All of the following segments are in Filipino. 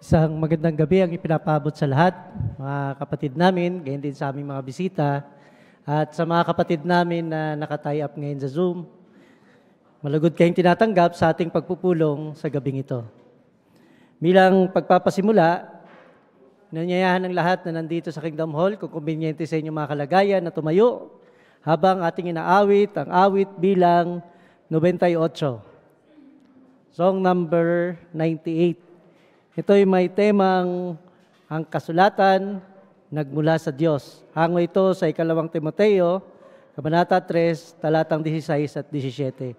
Isang magandang gabi ang ipinapabot sa lahat, mga kapatid namin, gayon din sa aming mga bisita, at sa mga kapatid namin na naka-tie up ngayon sa Zoom. Malugod kayong tinatanggap sa ating pagpupulong sa gabing ito. Bilang pagpapasimula, nanyayahan ng lahat na nandito sa Kingdom Hall, kung kumbinyente sa inyong mga kalagayan na tumayo, habang ating inaawit ang awit bilang 98. Song number 98. Ito'y may temang ang kasulatan nagmula sa Diyos. Hango ito sa 2 Timoteo, Kabanata 3, talatang 16 at 17.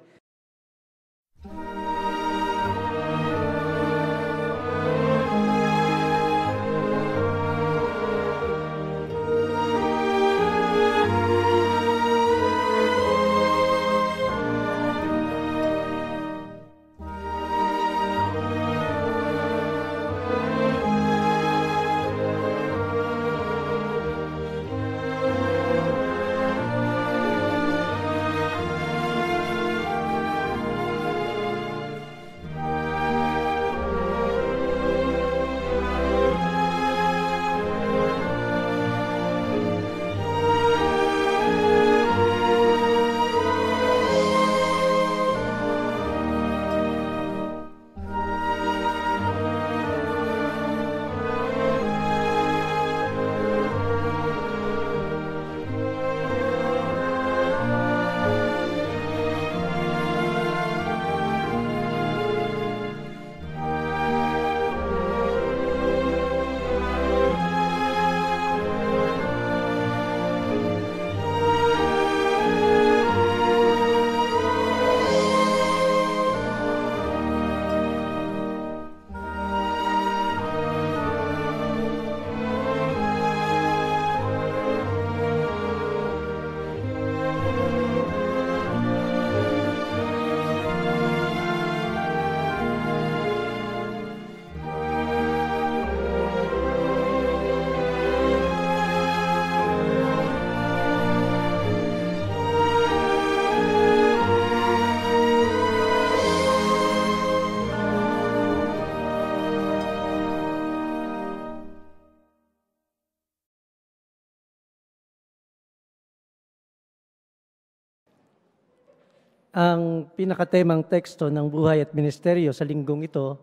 Ang pinakatemang teksto ng buhay at ministeryo sa linggong ito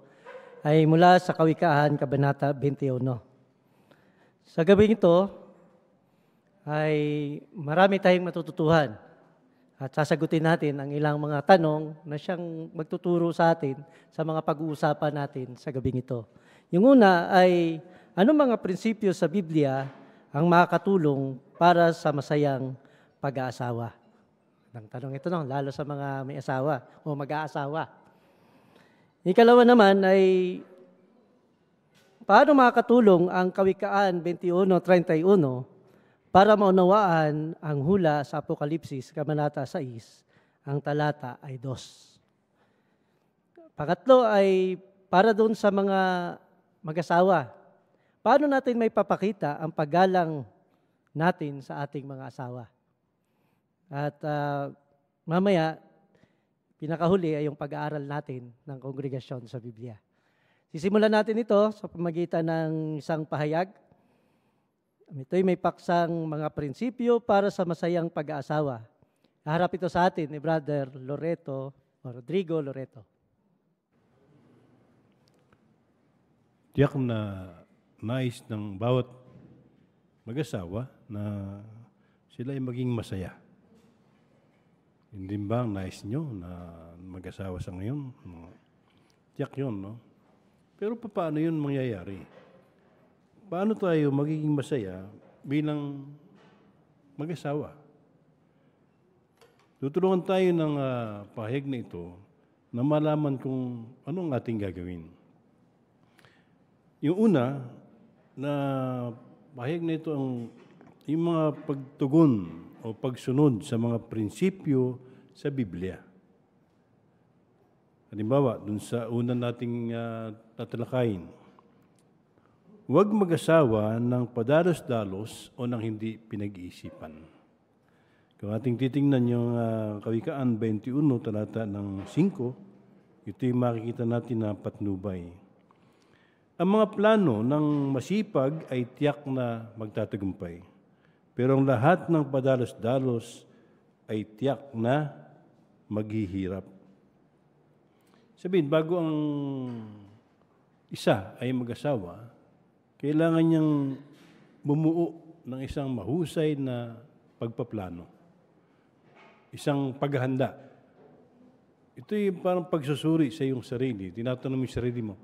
ay mula sa Kawikaan, Kabanata 21. Sa gabing ito ay marami tayong matututuhan at sasagutin natin ang ilang mga tanong na siyang magtuturo sa atin sa mga pag-uusapan natin sa gabing ito. Yung una ay anong mga prinsipyo sa Biblia ang makakatulong para sa masayang pag-aasawa? Ang tanong ito, no, lalo sa mga may asawa o mag-aasawa. Ikalawa naman ay paano makakatulong ang Kawikaan 21:31 para maunawaan ang hula sa Apokalipsis, Kabanata 6, ang talata ay 2. Pangatlo ay para doon sa mga mag-asawa. Paano natin may papakita ang paggalang natin sa ating mga asawa? At mamaya, pinakahuli ay yung pag-aaral natin ng kongregasyon sa Biblia. Sisimulan natin ito sa pamagitan ng isang pahayag. Ito'y may paksang mga prinsipyo para sa masayang pag-aasawa. Harap ito sa atin ni Brother Loreto o Rodrigo Loreto. Tiyak na nais ng bawat mag-asawa na sila ay maging masaya. Hindi ba ang nais nyo na mag-asawa sa ngayon? Tiyak yun, no? Pero paano yun mangyayari? Paano tayo magiging masaya bilang mag-asawa? Tutulungan tayo ng pahayag na ito na malaman kung anong ating gagawin. Yung una na pahayag na ito yung mga pagtugon o pagsunod sa mga prinsipyo sa Biblia. Halimbawa, dun sa una nating tatalakayin, huwag mag-asawa ng padalos-dalos o ng hindi pinag-iisipan. Kung ating titingnan yung Kawikaan 21, talata ng 5, ito yung makikita natin na patnubay. Ang mga plano ng masipag ay tiyak na magtatagumpay. Pero ang lahat ng padalos-dalos ay tiyak na maghihirap. Sabihin, bago ang isa ay mag-asawa, kailangan niyang bumuo ng isang mahusay na pagpaplano. Isang paghahanda. Ito yung parang pagsusuri sa iyong sarili. Tinatanong mo yung sarili mo,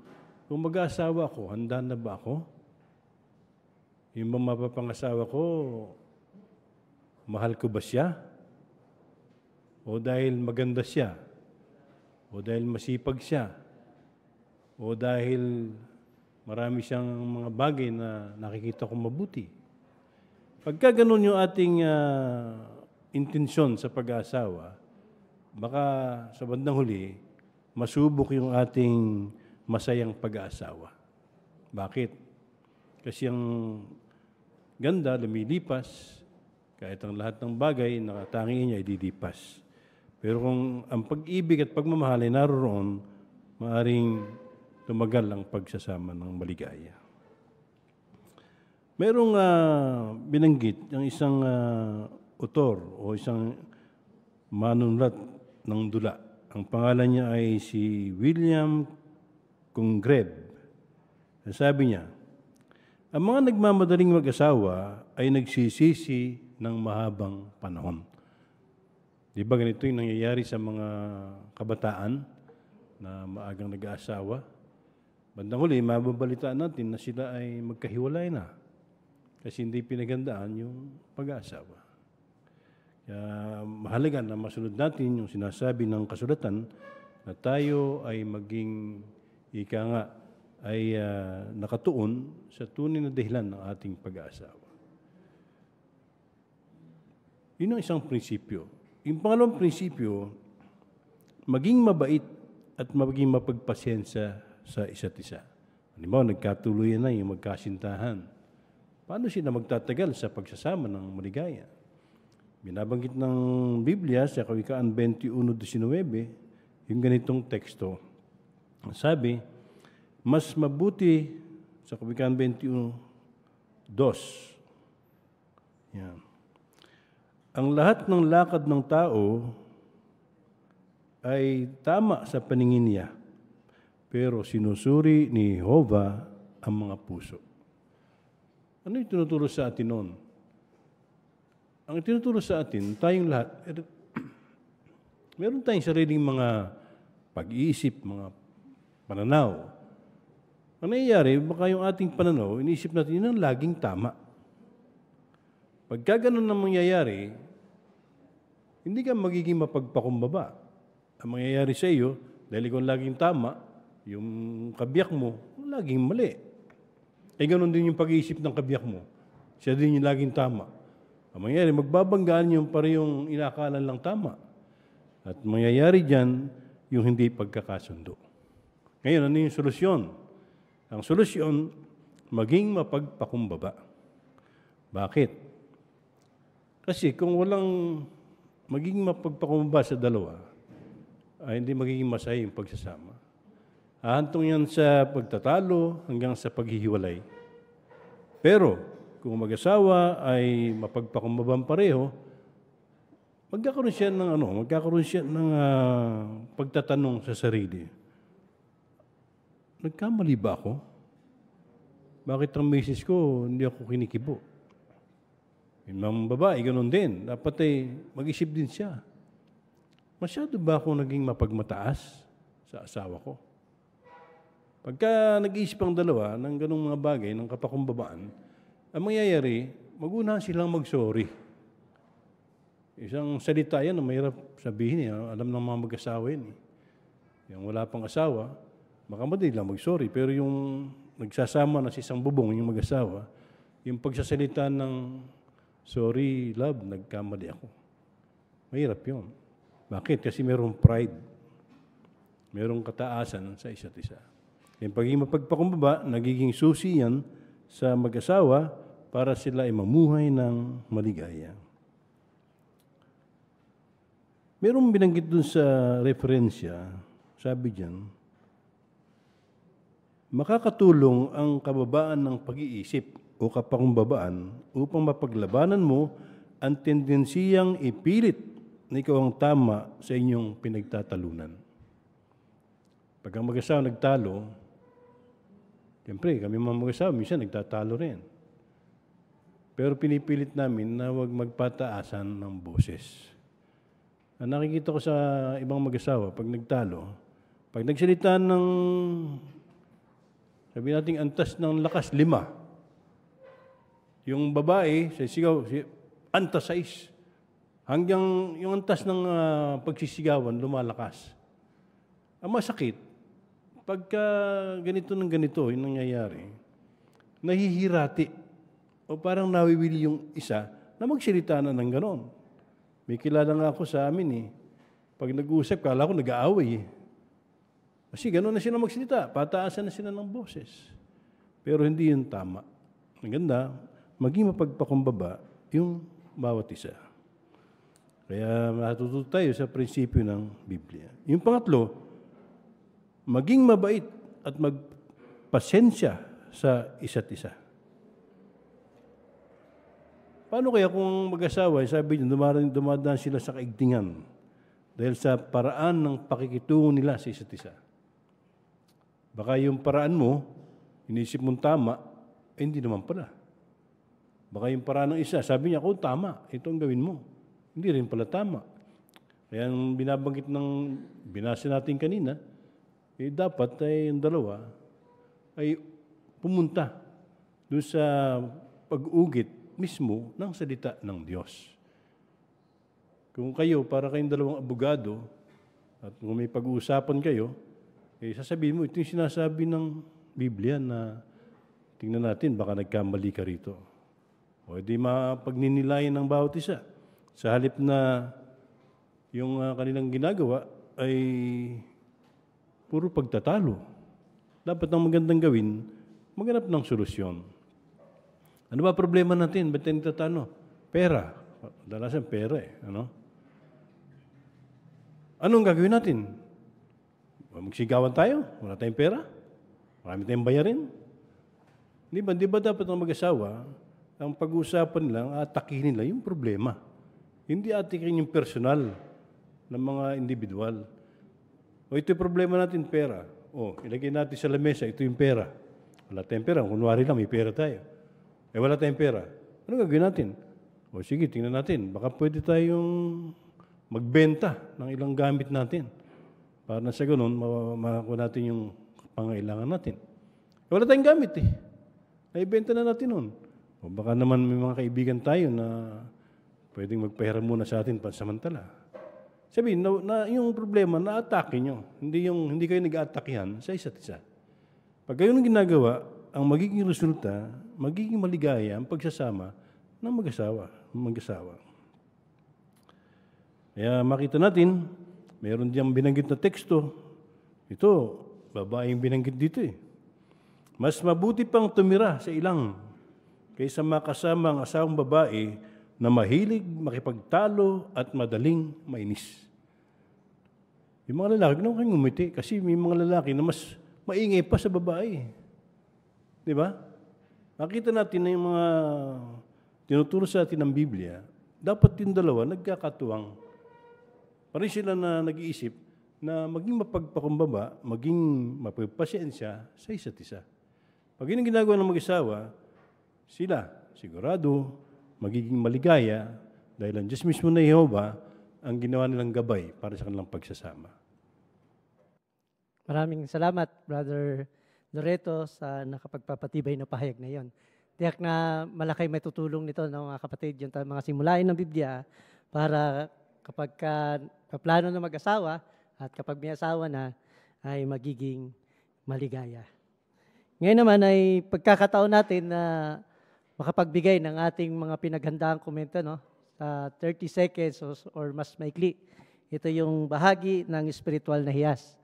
kung mag-aasawa ako, handa na ba ako? Yung mga mapapangasawa ko, mahal ko ba siya? O dahil maganda siya? O dahil masipag siya? O dahil marami siyang mga bagay na nakikita kong mabuti? Pagka ganun yung ating intensyon sa pag-aasawa, baka sa bandang huli, masubok yung ating masayang pag-aasawa. Bakit? Kasi ang ganda, lumilipas, kahit ang lahat ng bagay, nakatangin niya ay didipas. Pero kung ang pag-ibig at pagmamahal ay naroon, maaring tumagal ang pagsasama ng maligaya. Merong binanggit ang isang author o isang manunulat ng dula. Ang pangalan niya ay si William Congreve. Sabi niya, ang mga nagmamadaling mag-asawa ay nagsisisi ng mahabang panahon. Di ba ganito yung nangyayari sa mga kabataan na maagang nag-aasawa? Bandang huli, mababalitaan natin na sila ay magkahiwalay na kasi hindi pinagandaan yung pag-aasawa. Kaya mahalaga na masunod natin yung sinasabi ng kasulatan na tayo ay maging ika nga ay nakatuon sa tunay na dahilan ng ating pag-aasawa. Yun ang isang prinsipyo. Yung pangalawang prinsipyo, maging mabait at maging mapagpasensya sa isa't isa. Halimbawa, nagkatuluyan na yung magkasintahan. Paano sila magtatagal sa pagsasama ng maligaya? Binabanggit ng Biblia sa Kawikaan 21:19, yung ganitong teksto. Sabi, mas mabuti sa Kawikaan 21:2. Yan. Ang lahat ng lakad ng tao ay tama sa paningin niya, pero sinusuri ni Jehovah ang mga puso. Ano yung tinuturo sa atin noon? Ang tinuturo sa atin, tayong lahat, meron tayong sariling mga pag-iisip, mga pananaw. Ang nangyayari, baka yung ating pananaw, iniisip natin, yun ang laging tama. Pagka ganun ang mangyayari, hindi ka magiging mapagpakumbaba. Ang mangyayari sa iyo, dahil ikaw laging tama, yung kabiyak mo, laging mali. Ganun din yung pag-iisip ng kabiyak mo. Siya din yung laging tama. Ang mangyayari, magbabanggaan yung parehong inakala lang tama. At mangyayari dyan, yung hindi pagkakasundo. Ngayon, ano yung solusyon? Ang solusyon, maging mapagpakumbaba. Bakit? Kasi kung walang maging mapagpakumbaba sa dalawa, ay hindi magiging masaya yung pagsasama. Ahantong yan sa pagtatalo hanggang sa paghihiwalay. Pero kung mag-asawa ay mapagpakumbabang pareho, magkakaroon siya ng pagtatanong sa sarili. Nagkamali ba ako? Bakit ang misis ko hindi ako kinikibo? Yung mga babae, ganun din. Dapat ay mag-isip din siya. Masyado ba ako naging mapagmataas sa asawa ko? Pagka nag-iisip ang dalawa ng ganung mga bagay, ng kapakumbabaan, ang mangyayari, mag-unahan silang mag-sorry. Isang salita yan na mahirap sabihin. Alam ng mga mag-asawa yan. Yung wala pang asawa, baka madali lang mag-sorry. Pero yung nagsasama na sa isang bubong, yung mag-asawa, yung pagsasalita ng sorry, love, nagkamali ako. Mahirap yun. Bakit? Kasi mayroong pride. Mayroong kataasan sa isa't isa. Yung pagiging mapagpakumbaba, nagiging susi yan sa mag-asawa para sila ay mamuhay ng maligaya. Mayroong binanggit dun sa referensya, sabi diyan, makakatulong ang kababaan ng pag-iisip o kapakumbabaan upang mapaglabanan mo ang tendensiyang ipilit na ikaw ang tama sa inyong pinagtatalunan. Pag ang mag-asawa nagtalo, siyempre kami mga mag-asawa, minsan nagtatalo rin. Pero pinipilit namin na huwag magpataasan ng boses. Ang nakikita ko sa ibang mag-asawa, pag nagtalo, pag nagsalita ng, sabi natin, antas ng lakas, 5. Yung babae, sa sigaw, antas 6. Hanggang yung antas ng pagsisigawan, lumalakas. Ang masakit, pagka ganito ng ganito, yung nangyayari, nahihirati. O parang nawiwili yung isa na magsalita na ng ganon. May kilala nga ako sa amin eh. Pag nag-uusap, kala ko nag-aaway eh. Kasi ganon na sila magsalita. Pataasan na sila ng boses. Pero hindi yun tama. Maganda, maging mapagpakumbaba yung bawat isa. Kaya matututo tayo sa prinsipyo ng Biblia. Yung pangatlo, maging mabait at magpasensya sa isa't isa. Paano kaya kung mag-asawa, sabi niyo, dumadaan sila sa kaigtingan dahil sa paraan ng pakikitungo nila sa isa't isa? Baka yung paraan mo, inisip mong tama, hindi naman pala. Baka yung paraan ng isa, sabi niya, tama, ito ang gawin mo. Hindi rin pala tama. Kaya ang binabanggit ng binasa natin kanina, dapat ay yung dalawa ay pumunta doon sa pag-ugit mismo ng salita ng Diyos. Kung kayo, para kayong dalawang abogado, at kung may pag-uusapan kayo, sasabihin mo, ito yung sinasabi ng Biblia na tingnan natin, baka nagkamali ka rito. O di mapagninilayan ng bawat isa. Sa halip na yung kanilang ginagawa ay puro pagtatalo. Dapat ang magandang gawin, maghanap ng solusyon. Ano ba problema natin? Ba't tayo nagtatalo? Pera. Dalasan pera eh. Anong gagawin natin? Magsigawan tayo? Wala tayong pera? Marami tayong bayarin? Di ba dapat ang mag-asawa, ang pag-uusapan lang, atakihin nila yung problema. Hindi atakihin yung personal ng mga individual. O ito yung problema natin, pera. O, ilagay natin sa lamesa, ito yung pera. Wala tayong pera. Kunwari lang, may pera tayo. Wala tayong pera. Ano gagawin natin? O sige, tingnan natin. Baka pwede tayong magbenta ng ilang gamit natin. Para na sa ganun, makakuha natin yung pangailangan natin. Wala tayong gamit eh. Naibenta na natin nun. O baka naman may mga kaibigan tayo na pwedeng magpahira muna sa atin pansamantala. Sabihin, na yung problema, na-atake nyo. Hindi kayo nag-aatakihan sa isa't isa. Pag kayo nang ginagawa, ang magiging resulta, magiging maligaya ang pagsasama ng mag-asawa. Kaya makita natin, mayroon diyang binanggit na teksto. Ito, babaeng binanggit dito eh. Mas mabuti pang tumira sa ilang kaysa makasama ang asawang babae na mahilig, makipagtalo at madaling mainis. Yung mga lalaki, ganoon kayong ngumiti kasi may mga lalaki na mas maingay pa sa babae. Di ba? Nakita natin na yung mga tinuturo sa atin ng Biblia, dapat yung dalawa nagkakatuwang. Parin sila na nag-iisip na maging mapagpakumbaba, maging mapagpasensya sa isa't isa. Pag yun ang ginagawa ng mag-asawa, sila sigurado magiging maligaya dahil ang Diyos mismo na Yehova ang ginawa nilang gabay para sa kanilang pagsasama. Maraming salamat, Brother Loreto, sa nakapagpapatibay na pahayag na yon. Tiyak na malaki may tutulong nito ng mga kapatid, yung mga simulain ng Biblia para kapag kaplano na mag-asawa at kapag may asawa na ay magiging maligaya. Ngayon naman ay pagkakataon natin na makapagbigay ng ating mga pinaghandaang komento sa 30 seconds or mas maikli. Ito yung bahagi ng spiritual na hiyas.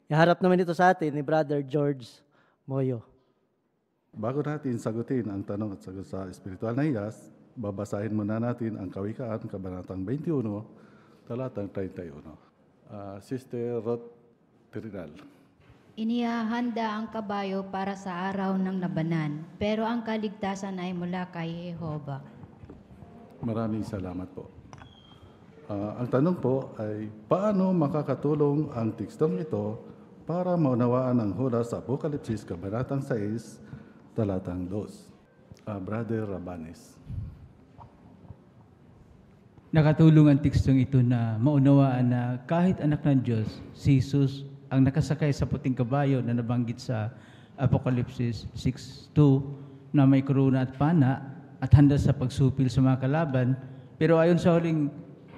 Iharap naman ito sa atin ni Brother George Moyo. Bago natin sagutin ang tanong at sagot sa spiritual na hiyas, babasahin muna natin ang Kawikaan, Kabanatang 21, Talatang 31. Sister Ruth Trinal. Inihahanda ang kabayo para sa araw ng labanan, pero ang kaligtasan ay mula kay Jehova. Maraming salamat po. Ang tanong po ay, paano makakatulong ang tekstong ito para maunawaan ang hula sa Apokalipsis, Kabanatang 6, Talatang 2? Brother Rabanes. Nakatulong ang tekstong ito na maunawaan na kahit anak ng Diyos, si Jesus, ang nakasakay sa puting kabayo na nabanggit sa Apokalipsis 6:2 na may korona at pana at handa sa pagsupil sa mga kalaban. Pero ayon sa huling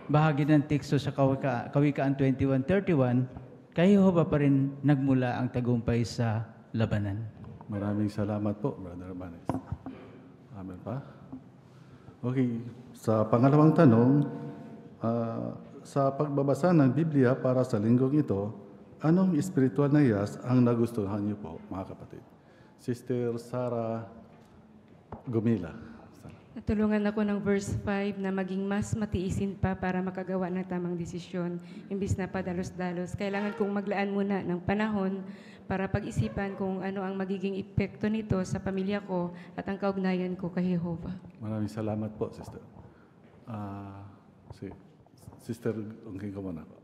bahagi ng teksto sa Kawikaan 21:31, kay Jehova pa rin nagmula ang tagumpay sa labanan. Maraming salamat po, Brother Rabanes. Amen pa? Okay, sa pangalawang tanong, sa pagbabasa ng Biblia para sa linggong ito, anong espiritual na hiyas ang nagustuhan niyo po, mga kapatid? Sister Sarah Gumila. Natulungan ako ng verse 5 na maging mas matiisin pa para makagawa ng tamang desisyon, imbis na padalos-dalos. Kailangan kong maglaan muna ng panahon para pag-isipan kung ano ang magiging epekto nito sa pamilya ko at ang kaugnayan ko kay Jehovah. Maraming salamat po, Sister. Sister, ungking ko muna po.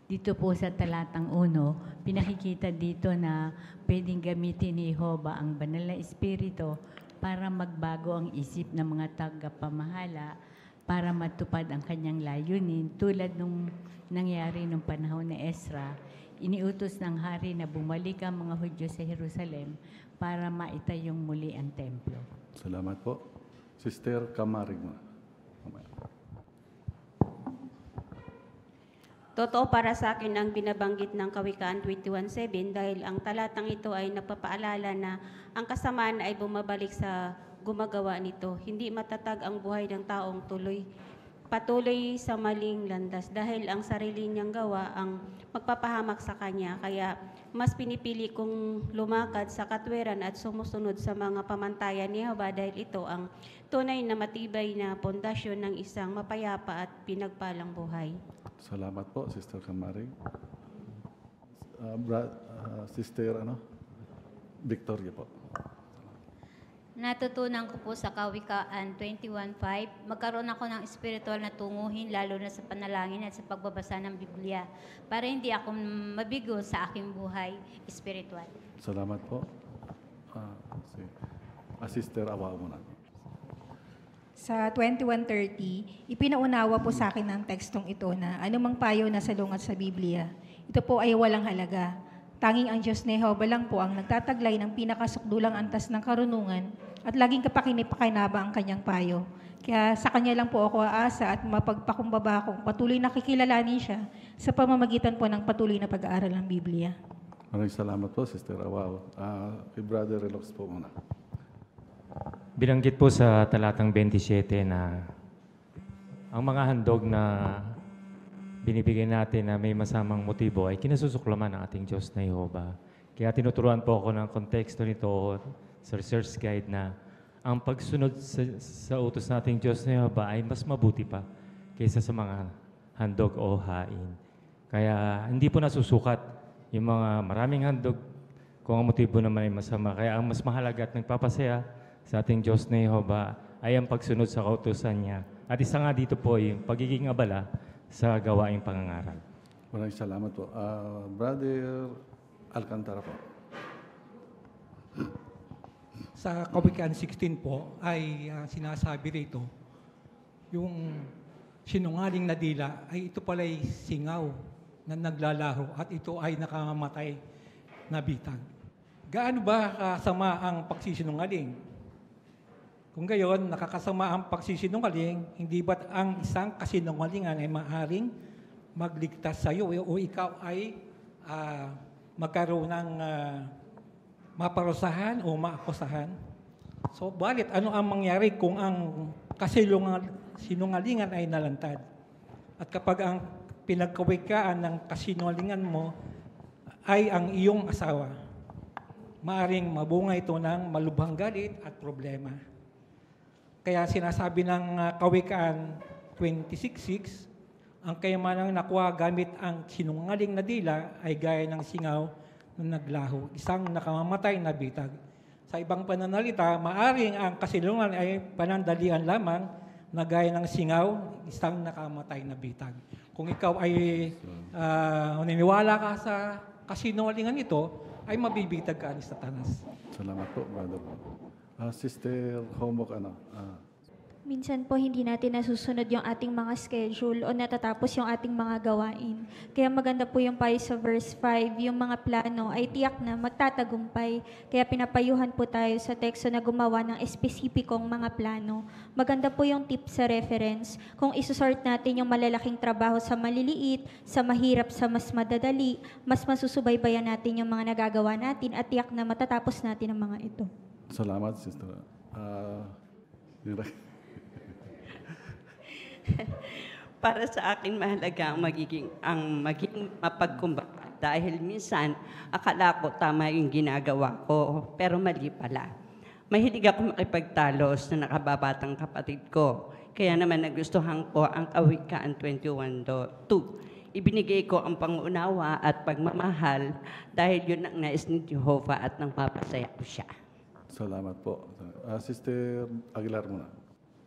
Dito po sa talatang 1, pinakikita dito na pwedeng gamitin ni Jehova ang banal na espiritu para magbago ang isip ng mga tagapamahala para matupad ang kanyang layunin. Tulad nung nangyari nung panahon ni Ezra, iniutos ng hari na bumalik ang mga Hudyo sa Jerusalem para maitayong muli ang templo. Salamat po. Sister Kamarig mo. Totoo para sa akin ang binabanggit ng Kawikaan 21:7 dahil ang talatang ito ay napapaalala na ang kasamaan ay bumabalik sa gumagawa nito. Hindi matatag ang buhay ng taong patuloy sa maling landas dahil ang sarili niyang gawa ang magpapahamak sa kanya. Kaya mas pinipili kong lumakad sa katwiran at sumusunod sa mga pamantayan ni Jehovah dahil ito ang tunay na matibay na pundasyon ng isang mapayapa at pinagpalang buhay. Salamat po, Sister Kamarig. Sister Victoria po. Natutunan ko po sa Kawikaan 21:5, magkaroon ako ng espiritual na tunguhin lalo na sa panalangin at sa pagbabasa ng Biblia para hindi ako mabigo sa aking buhay espiritual. Salamat po. Sister Awa muna. Sa 21:30, ipinaunawa po sa akin ng tekstong ito na anumang payo na salungat sa Biblia, ito po ay walang halaga. Tanging ang Diyos ni Jehovah lang po ang nagtataglay ng pinakasukdulang antas ng karunungan at laging kapakinabangan ang kanyang payo. Kaya sa kanya lang po ako aasa at mapagpakumbaba kung patuloy na kikilalanin siya sa pamamagitan po ng patuloy na pag-aaral ng Biblia. Maraming salamat po, Sister Awao. Kay Brother Relox po muna. Binanggit po sa talatang 27 na ang mga handog na binibigyan natin na may masamang motibo ay kinasusuklaman ng ating Diyos na Jehovah. Kaya tinuturuan po ako ng konteksto nito sa research guide na ang pagsunod sa utos nating Diyos na Jehovah ay mas mabuti pa kaysa sa mga handog o hain. Kaya hindi po nasusukat yung mga maraming handog kung ang motibo naman ay masama. Kaya ang mas mahalaga at nagpapasaya sa ating Diyos na Jehovah ay ang pagsunod sa kautusan niya. At isa nga dito po yung pagiging abala sa gawaing pangangaral. Maraming salamat po. Brother Alcantara po. Sa Kawikaan 16 po ay sinasabi rito, yung sinungaling na dila ay ito pala'y singaw na naglalaho at ito ay nakamamatay na bitag. Gaano ba kasama ang pagsisinungaling? Kung gayon, nakakasama ang pagsisinungaling, hindi ba't ang isang kasinungalingan ay maaaring magligtas sa iyo o ikaw ay magkaroon ng maparusahan o maakusahan? So, balit ano ang mangyari kung ang kasinungalingan ay nalantad? At kapag ang pinagkawikaan ng kasinungalingan mo ay ang iyong asawa, maaaring mabunga ito ng malubhang galit at problema. Kaya sinasabi ng Kawikaan 26:6, ang kayamanang nakuha gamit ang sinungaling na dila ay gaya ng singaw na naglaho, isang nakamamatay na bitag. Sa ibang pananalita, maaring ang kasilungan ay panandalian lamang na gaya ng singaw, isang nakamatay na bitag. Kung ikaw ay naniniwala ka sa kasinungalingan ito, ay mabibitag ka ni Satanas. Salamat po, Brother. Sister Homok, Minsan po hindi natin nasusunod yung ating mga schedule o natatapos yung ating mga gawain. Kaya maganda po yung payo sa verse 5, yung mga plano ay tiyak na magtatagumpay. Kaya pinapayuhan po tayo sa teksto na gumawa ng espesipikong mga plano. Maganda po yung tip sa reference. Kung isusort natin yung malalaking trabaho sa maliliit, sa mahirap, sa mas madadali, mas masusubaybayan natin yung mga nagagawa natin at tiyak na matatapos natin ang mga ito. Salamat, Sister. Para sa akin mahalaga ang maging mapagkumbaba dahil minsan akala ko tama yung ginagawa ko pero mali pala. Mahilig ako makipagtalos na nakababatang kapatid ko. Kaya naman nagustuhan ko ang Kawikaan 21:2. Ibinigay ko ang pangunawa at pagmamahal dahil yun ang nais ni Jehovah at nang papasaya ko siya. Salamat po. Sister Aguilar muna.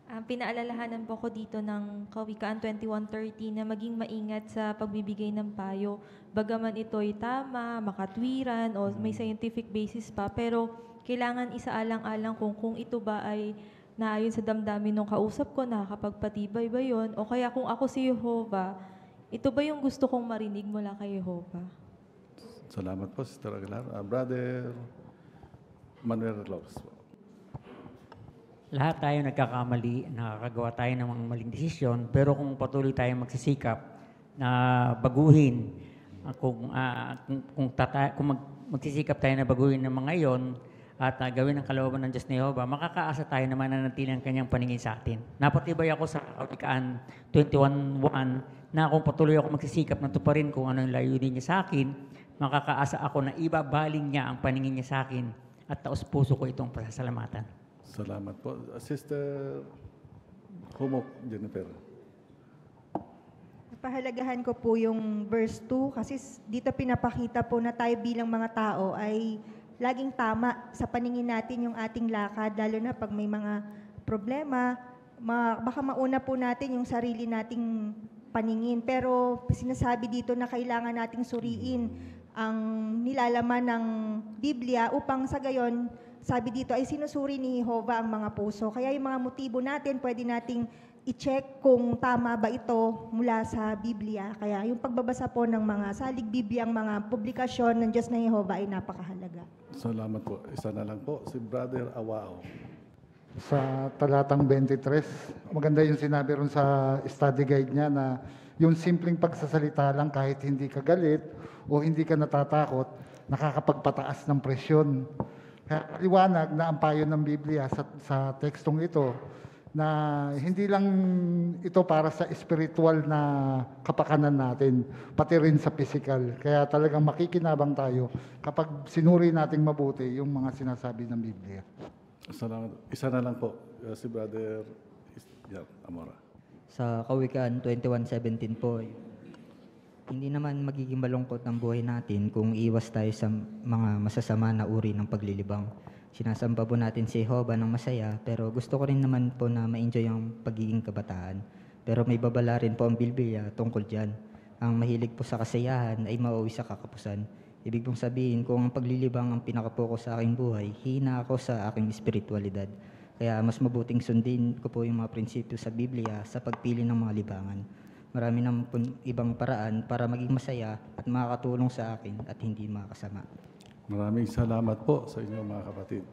Pinaalalahanan po ko dito ng Kawikaan 21:30 na maging maingat sa pagbibigay ng payo. Bagaman ito'y tama, makatwiran, o may scientific basis pa, pero kailangan isaalang-alang kung ito ba ay naayon sa damdamin ng kausap ko, nakakapagpatibay ba yun? O kaya kung ako si Jehovah, ito ba yung gusto kong marinig mula kay Jehovah? Salamat po, Sister Aguilar. Brother Manuel Lopez po. Lahat tayo nagkakamali, nakakagawa tayo ng mga maling desisyon, pero kung patuloy tayong magsisikap na baguhin, kung magsisikap tayo na baguhin ng mga iyon at gawin ang kalooban ng Diyos ni Jehovah, makakaasa tayo na mananatili ang kanyang paningin sa atin. Napatibay ako sa Kawikaan 21:1 na kung patuloy ako magsisikap na tuparin kung ano yung layunin niya sa akin, makakaasa ako na ibabaling niya ang paningin niya sa akin at taos puso ko itong pasasalamatan. Salamat po. Sister Homok Jennifer. Pahalagahan ko po yung verse 2 kasi dito pinapakita po na tayo bilang mga tao ay laging tama sa paningin natin yung ating lakad, lalo na pag may mga problema, baka mauna po natin yung sarili nating paningin. Pero sinasabi dito na kailangan nating suriin ang nilalaman ng Biblia upang sa gayon, sabi dito ay sinusuri ni Jehovah ang mga puso. Kaya yung mga motibo natin, pwede nating i-check kung tama ba ito mula sa Biblia. Kaya yung pagbabasa po ng mga salig Biblia, ang mga publikasyon ng Diyos na Jehovah ay napakahalaga. Salamat po. Isa na lang po, si Brother Awao. Sa talatang 23, maganda yung sinabi ron sa study guide niya na yung simpleng pagsasalita lang kahit hindi ka galit o hindi ka natatakot, nakakapagpataas ng presyon. Kaya liwanag na ang payo ng Biblia sa tekstong ito na hindi lang ito para sa spiritual na kapakanan natin, pati rin sa physical. Kaya talagang makikinabang tayo kapag sinuri nating mabuti yung mga sinasabi ng Biblia. Salamat. Isa na lang po, si Brother Amora. Sa Kawikaan 21:17 po, hindi naman magiging malungkot ang buhay natin kung iwas tayo sa mga masasama na uri ng paglilibang. Sinasamba po natin si Jehovah ng masaya, pero gusto ko rin naman po na ma-enjoy ang pagiging kabataan. Pero may babala rin po ang Biblia tungkol dyan. Ang mahilig po sa kasayahan ay mauwi sa kakapusan. Ibig pong sabihin, kung ang paglilibang ang pinaka-focus sa aking buhay, hina ako sa aking espiritualidad. Kaya mas mabuting sundin ko po yung mga prinsipyo sa Biblia sa pagpili ng mga libangan. Marami naman po ibang paraan para maging masaya at makakatulong sa akin at hindi makakasama. Maraming salamat po sa inyo mga kapatid.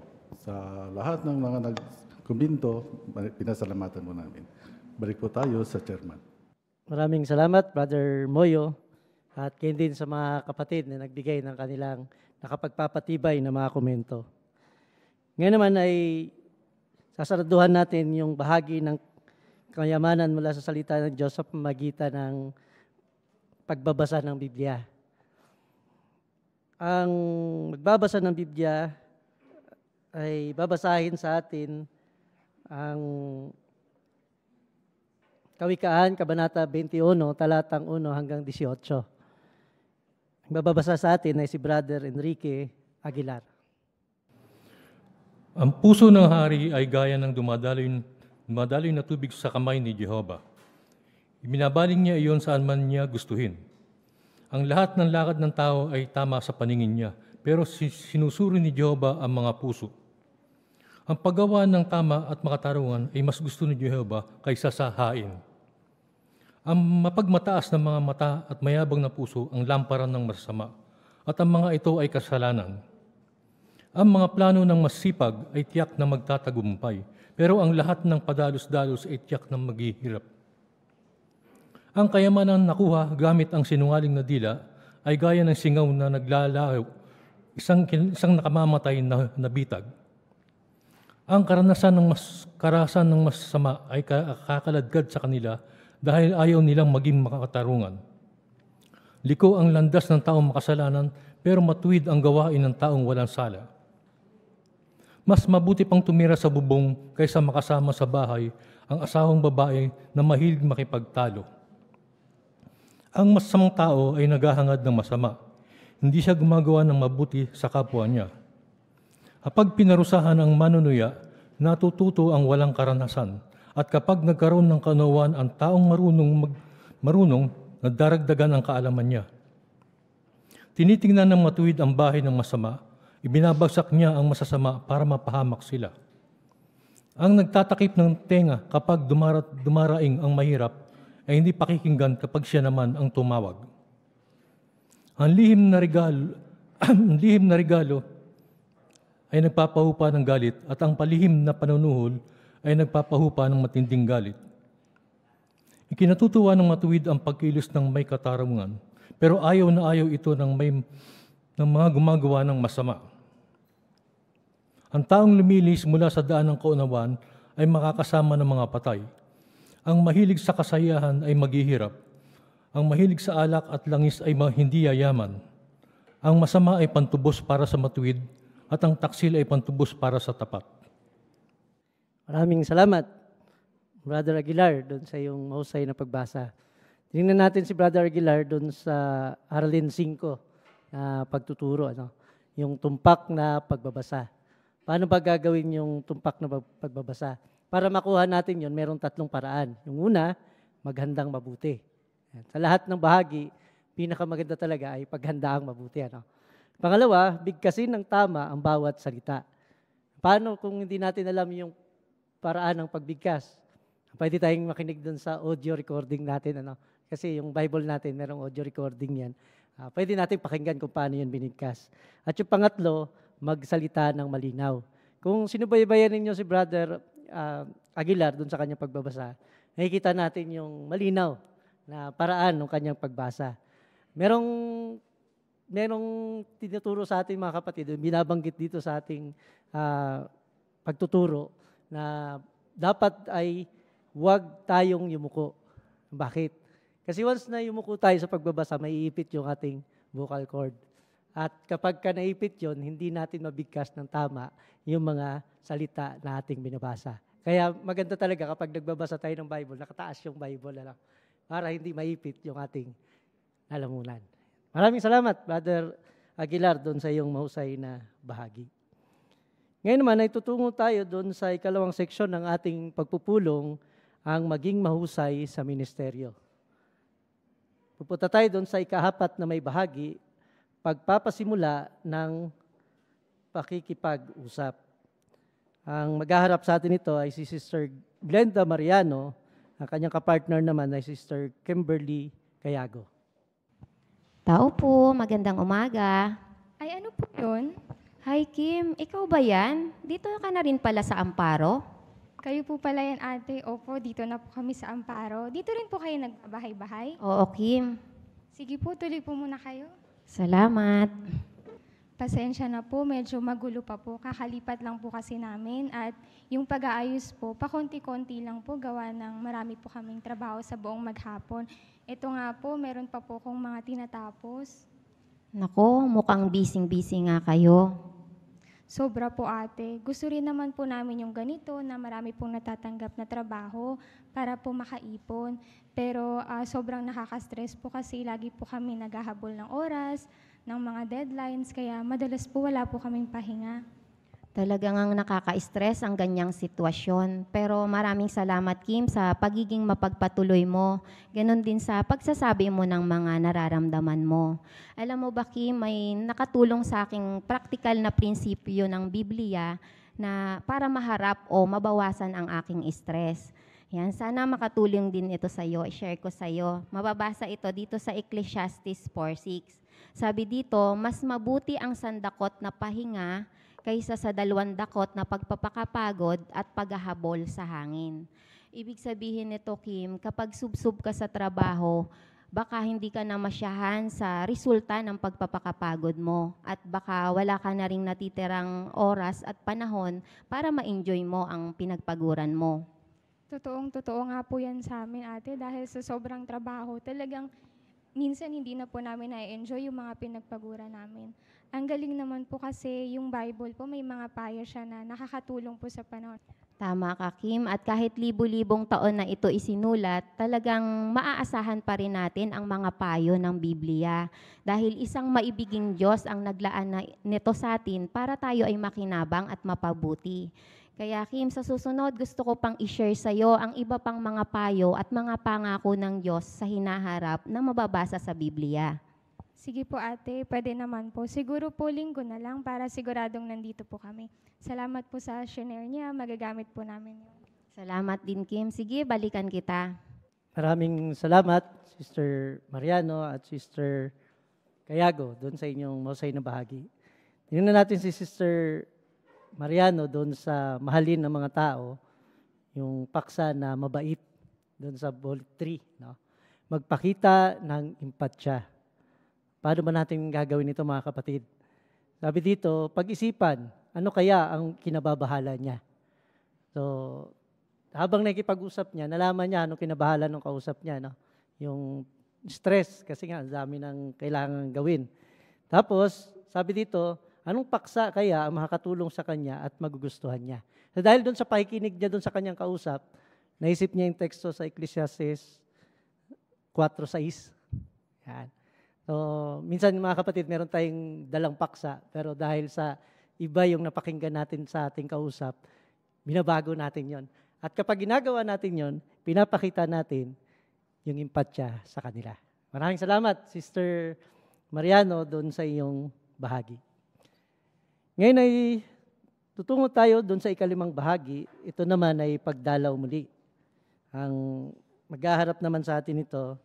Sa lahat ng mga nagkumbinto, pinasalamatan mo namin. Balik po tayo sa chairman. Maraming salamat, Brother Moyo, at kayo din sa mga kapatid na nagbigay ng kanilang nakapagpapatibay na mga komento. Ngayon naman ay sasaraduhan natin yung bahagi ng kayamanan mula sa salita ng Diyos sa pamamagitan ng pagbabasa ng Biblia. Ang magbabasa ng Biblia ay babasahin sa atin ang Kawikaan, Kabanata 21, talatang 1 hanggang 18. Ang bababasa sa atin ay si Brother Enrique Aguilar. Ang puso ng hari ay gaya ng dumadaloy na tubig sa kamay ni Jehovah. Ibinabaling niya iyon saan man niya gustuhin. Ang lahat ng lakad ng tao ay tama sa paningin niya, pero sinusuri ni Jehovah ang mga puso. Ang paggawa ng tama at makatarungan ay mas gusto ni Jehovah kaysa sa hain. Ang mapagmataas ng mga mata at mayabang na puso ang lamparan ng masama, at ang mga ito ay kasalanan. Ang mga plano ng masipag ay tiyak na magtatagumpay, pero ang lahat ng padalos-dalos ay tiyak na maghihirap. Ang kayamanan nakuha gamit ang sinungaling na dila ay gaya ng singaw na naglalaho, isang nakamamatay na bitag. Ang karasan ng masama ay kakaladkad sa kanila dahil ayaw nilang maging makakatarungan. Liko ang landas ng taong makasalanan, pero matuwid ang gawain ng taong walang sala. Mas mabuti pang tumira sa bubong kaysa makasama sa bahay ang asawang babae na mahilig makipagtalo. Ang masamang tao ay naghahangad ng masama. Hindi siya gumagawa ng mabuti sa kapwa niya. Kapag pinarusahan ang manunuya, natututo ang walang karanasan. At kapag nagkaroon ng kaunawaan ang taong marunong, nadaragdagan ang kaalaman niya. Tinitingnan ng matuwid ang bahay ng masama, ibinabagsak niya ang masasama para mapahamak sila. Ang nagtatakip ng tenga kapag dumaraing ang mahirap ay hindi pakikinggan kapag siya naman ang tumawag. Ang lihim na regalo ay nagpapahupa ng galit at ang palihim na panunuhol ay nagpapahupa ng matinding galit. Ikinatutuwa ng matuwid ang pagkilos ng may katarungan, pero ayaw na ayaw ito ng mga gumagawa ng masama. Ang taong lumilis mula sa daan ng kaunawaan ay makakasama ng mga patay. Ang mahilig sa kasayahan ay maghihirap. Ang mahilig sa alak at langis ay hindi yayaman. Ang masama ay pantubos para sa matuwid at ang taksil ay pantubos para sa tapat. Maraming salamat, Brother Aguilar, doon sa iyong mahusay na pagbasa. Tingnan natin si Brother Aguilar doon sa Aralin 5 na pagtuturo, yung tumpak na pagbabasa. Paano ba gagawin yung tumpak na pagbabasa? Para makuha natin yun, merong 3 paraan. Yung una, maghandang mabuti. Sa lahat ng bahagi, pinakamaganda talaga ay paghandaang mabuti. Pangalawa, bigkasin ng tama ang bawat salita. Paano kung hindi natin alam yung paraan ng pagbigkas? Pwede tayong makinig dun sa audio recording natin. Kasi yung Bible natin, merong audio recording yan. Pwede natin pakinggan kung paano yun binigkas. At yung pangatlo, magsalita ng malinaw. Kung sinubaybayan ninyo si Brother Aguilar dun sa kanyang pagbabasa, nakikita natin yung malinaw na paraan ng kanyang pagbasa. Merong tinuturo sa ating mga kapatid, binabanggit dito sa ating pagtuturo na dapat ay huwag tayong yumuko. Bakit? Kasi once na yumuko tayo sa pagbabasa, maiipit yung ating vocal cord. At kapag ka naipit yun, hindi natin mabigkas ng tama yung mga salita na ating binabasa. Kaya maganda talaga kapag nagbabasa tayo ng Bible, nakataas yung Bible para hindi maipit yung ating lalamunan. Maraming salamat, Brother Aguilar, doon sa iyong mahusay na bahagi. Ngayon naman ay tutungo tayo doon sa ikalawang seksyon ng ating pagpupulong, ang maging mahusay sa ministeryo. Pupunta tayo doon sa ika-4 na may bahagi, pagpapasimula ng pakikipag-usap. Ang maghaharap sa atin ito ay si Sister Glenda Mariano, ang kanyang kapartner naman ay Sister Kimberly Cayago. Tao po, magandang umaga. Ay, ano po yun? Hi Kim, ikaw ba yan? Dito ka na rin pala sa Amparo? Kayo po pala yan, ate. Opo, dito na po kami sa Amparo. Dito rin po kayo nagbabahay-bahay? Oo, Kim. Sige po, tuloy po muna kayo. Salamat. Pasensya na po, medyo magulo pa po. Kakalipat lang po kasi namin at yung pag-aayos po, pakonti-konti lang po gawa ng marami po kaming trabaho sa buong maghapon. Ito nga po, meron pa po kong mga tinatapos. Nako, mukhang busy-busy nga kayo. sobra po ate. Gusto rin naman po namin yung ganito na marami pong natatanggap na trabaho para po makaipon. Pero sobrang nakaka-stress po kasi lagi po kami naghahabol ng oras, ng mga deadlines, kaya madalas po wala po kaming pahinga. Talagang ang nakaka-stress ang ganyang sitwasyon. Pero maraming salamat, Kim, sa pagiging mapagpatuloy mo. Ganon din sa pagsasabi mo ng mga nararamdaman mo. Alam mo ba, Kim, may nakatulong sa aking praktikal na prinsipyo ng Biblia na para maharap o mabawasan ang aking stress. Yan, sana makatulong din ito sa iyo. I-share ko sa iyo. Mababasa ito dito sa Ecclesiastes 4:6. Sabi dito, mas mabuti ang sandakot na pahinga kaysa sa 2 dakot na pagpapakapagod at paghahabol sa hangin. Ibig sabihin nito, Kim, kapag subsub ka sa trabaho, baka hindi ka na masyahan sa resulta ng pagpapakapagod mo at baka wala ka na ring natitirang oras at panahon para ma-enjoy mo ang pinagpaguran mo. Totoo nga po yan sa amin ate dahil sa sobrang trabaho talagang minsan hindi na po namin na-enjoy yung mga pinagpagura namin. Ang galing naman po kasi yung Bible po may mga payo siya na nakakatulong po sa panahon. Tama ka, Kim. At kahit libu-libong taon na ito isinulat, talagang maaasahan pa rin natin ang mga payo ng Biblia. Dahil isang maibiging Diyos ang naglaan nito sa atin para tayo ay makinabang at mapabuti. Kaya Kim, sa susunod gusto ko pang i-share sa iyo ang iba pang mga payo at mga pangako ng Diyos sa hinaharap na mababasa sa Biblia. Sige po ate, pwede naman po. Siguro po linggo na lang para siguradong nandito po kami. Salamat po sa share niya, magagamit po namin yun. Salamat din, Kim. Sige, balikan kita. Maraming salamat, Sister Mariano at Sister Cayago, doon sa inyong mahusay na bahagi. Tingnan natin si Sister Mariano doon sa mahalin ng mga tao, yung paksa na mabait doon sa bullet 3. No? Magpakita ng empatya. Paano ba natin gagawin ito mga kapatid? Sabi dito, pag-isipan, ano kaya ang kinababahala niya? So, habang nakikipag-usap niya, nalaman niya anong kinabahala ng kausap niya. No? Yung stress, kasi nga, dami ng kailangan gawin. Tapos, sabi dito, anong paksa kaya ang makakatulong sa kanya at magugustuhan niya? So, dahil doon sa pakikinig niya doon sa kanyang kausap, naisip niya yung teksto sa Ecclesiastes 4:6. Yan. So, minsan mga kapatid, meron tayong dalang paksa, pero dahil sa iba yung napakinggan natin sa ating kausap, binabago natin yon. At kapag ginagawa natin yon, pinapakita natin yung empatya sa kanila. Maraming salamat, Sister Mariano, doon sa iyong bahagi. Ngayon ay tutungo tayo doon sa ikalimang bahagi. Ito naman ay pagdalaw muli. Ang maghaharap naman sa atin ito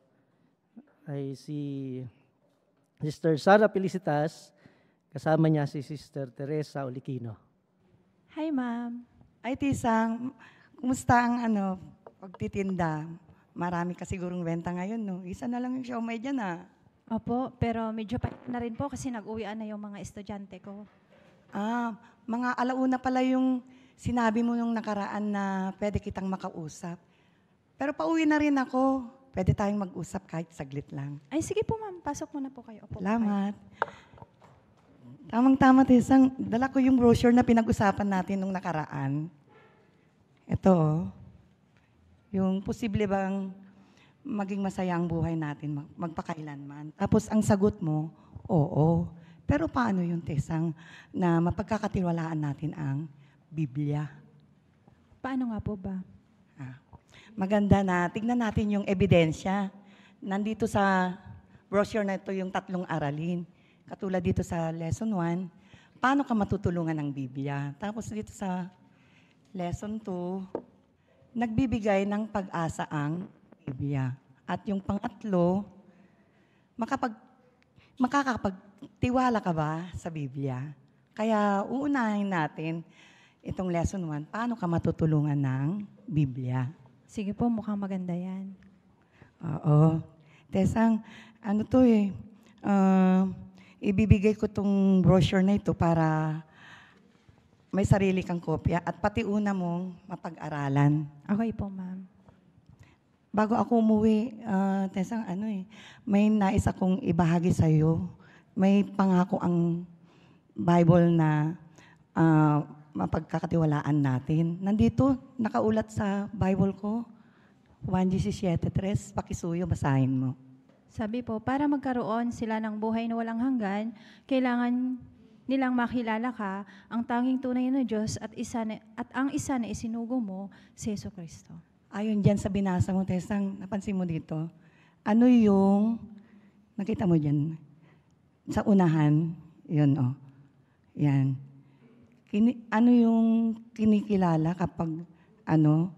ay si Sister Sara Felicitas, kasama niya si Sister Teresa Olikino. Hi, ma'am. Ay, Tisang, kumusta ang pagtitinda? Marami ka sigurong benta ngayon, no? Isa na lang yung siomay dyan, ah. Opo, pero medyo pa na rin po kasi nag-uwian na yung mga estudyante ko. Mga alauna pala yung sinabi mo nung nakaraan na pwede kitang makausap. Pero pauwi na rin ako. Pwede tayong mag-usap kahit saglit lang. Ay, sige po ma'am, pasok muna po kayo. Opo, salamat. Tamang-tama, Tisang. Dala ko yung brochure na pinag-usapan natin nung nakaraan. Ito, oh. Yung posible bang maging masaya ang buhay natin magpakailanman. Tapos ang sagot mo, oo. Pero paano yung Tisang na mapagkakatiwalaan natin ang Biblia? Paano nga po ba? Maganda na tignan natin yung ebidensya. Nandito sa brochure na ito yung 3 aralin. Katulad dito sa lesson 1, paano ka matutulungan ng Biblia? Tapos dito sa lesson 2, nagbibigay ng pag-asa ang Biblia. At yung pangatlo, makakapagtiwala ka ba sa Biblia? Kaya uunahin natin itong lesson 1, paano ka matutulungan ng Biblia? Sige po, mukhang maganda yan. Oo. Tesang, ibibigay ko tong brochure na ito para may sarili kang kopya at pati una mong mapag-aralan. Okay po, ma'am. Bago ako umuwi, Tesang, may nais akong ibahagi sa iyo. May pangako ang Bible na mapagkakatiwalaan natin. Nandito, nakaulat sa Bible ko, 1:17-3, pakisuyo, basahin mo. Sabi po, para magkaroon sila ng buhay na walang hanggan, kailangan nilang makilala ka, ang tanging tunay na Diyos at ang isa na isinugo mo, si Jesucristo. Ayon dyan sa binasa mo, Tesang, napansin mo dito, ano yung, nakita mo dyan, sa unahan, yun yan. Ano yung kinikilala kapag ano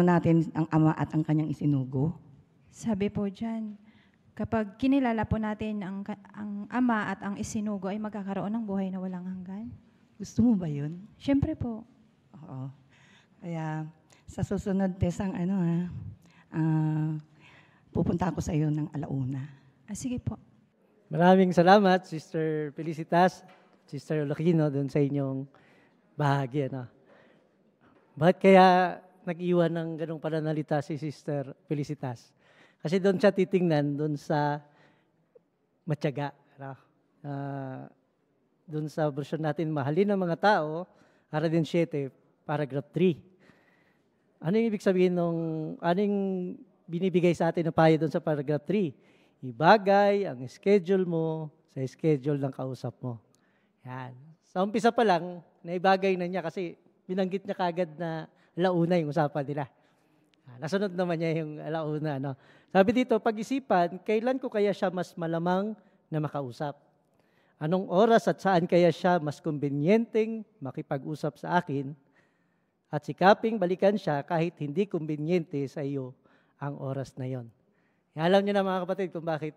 natin ang Ama at ang kanyang isinugo? Sabi po dyan, kapag kinilala po natin ang Ama at ang isinugo ay magkakaroon ng buhay na walang hanggan. Gusto mo ba yun? Siyempre po. Oo. Kaya sa susunod, Tesang, pupunta ako sa iyo ng alauna. Sige po. Maraming salamat, Sister Felicitas, Sister Olakino, doon sa inyong bahagi. Bakit kaya nag-iwan ng ganong pananalita si Sister Felicitas? Kasi doon siya titingnan, doon sa matyaga. Doon sa version natin, mahalin ng mga tao, ara din 7, paragraph 3. Ano yung ibig sabihin anong binibigay sa atin ng payo doon sa paragraph 3? Ibagay ang schedule mo sa schedule ng kausap mo. Yan. Sa umpisa pa lang, naibagay na niya kasi binanggit niya kagad na alauna yung usapan nila. Nasunod naman niya yung alauna. Sabi dito, pag-isipan, kailan ko kaya siya mas malamang na makausap? Anong oras at saan kaya siya mas kumbinyenteng makipag-usap sa akin? At sikaping balikan siya kahit hindi kumbinyente sa iyo ang oras na yon. Alam niyo na mga kapatid kung bakit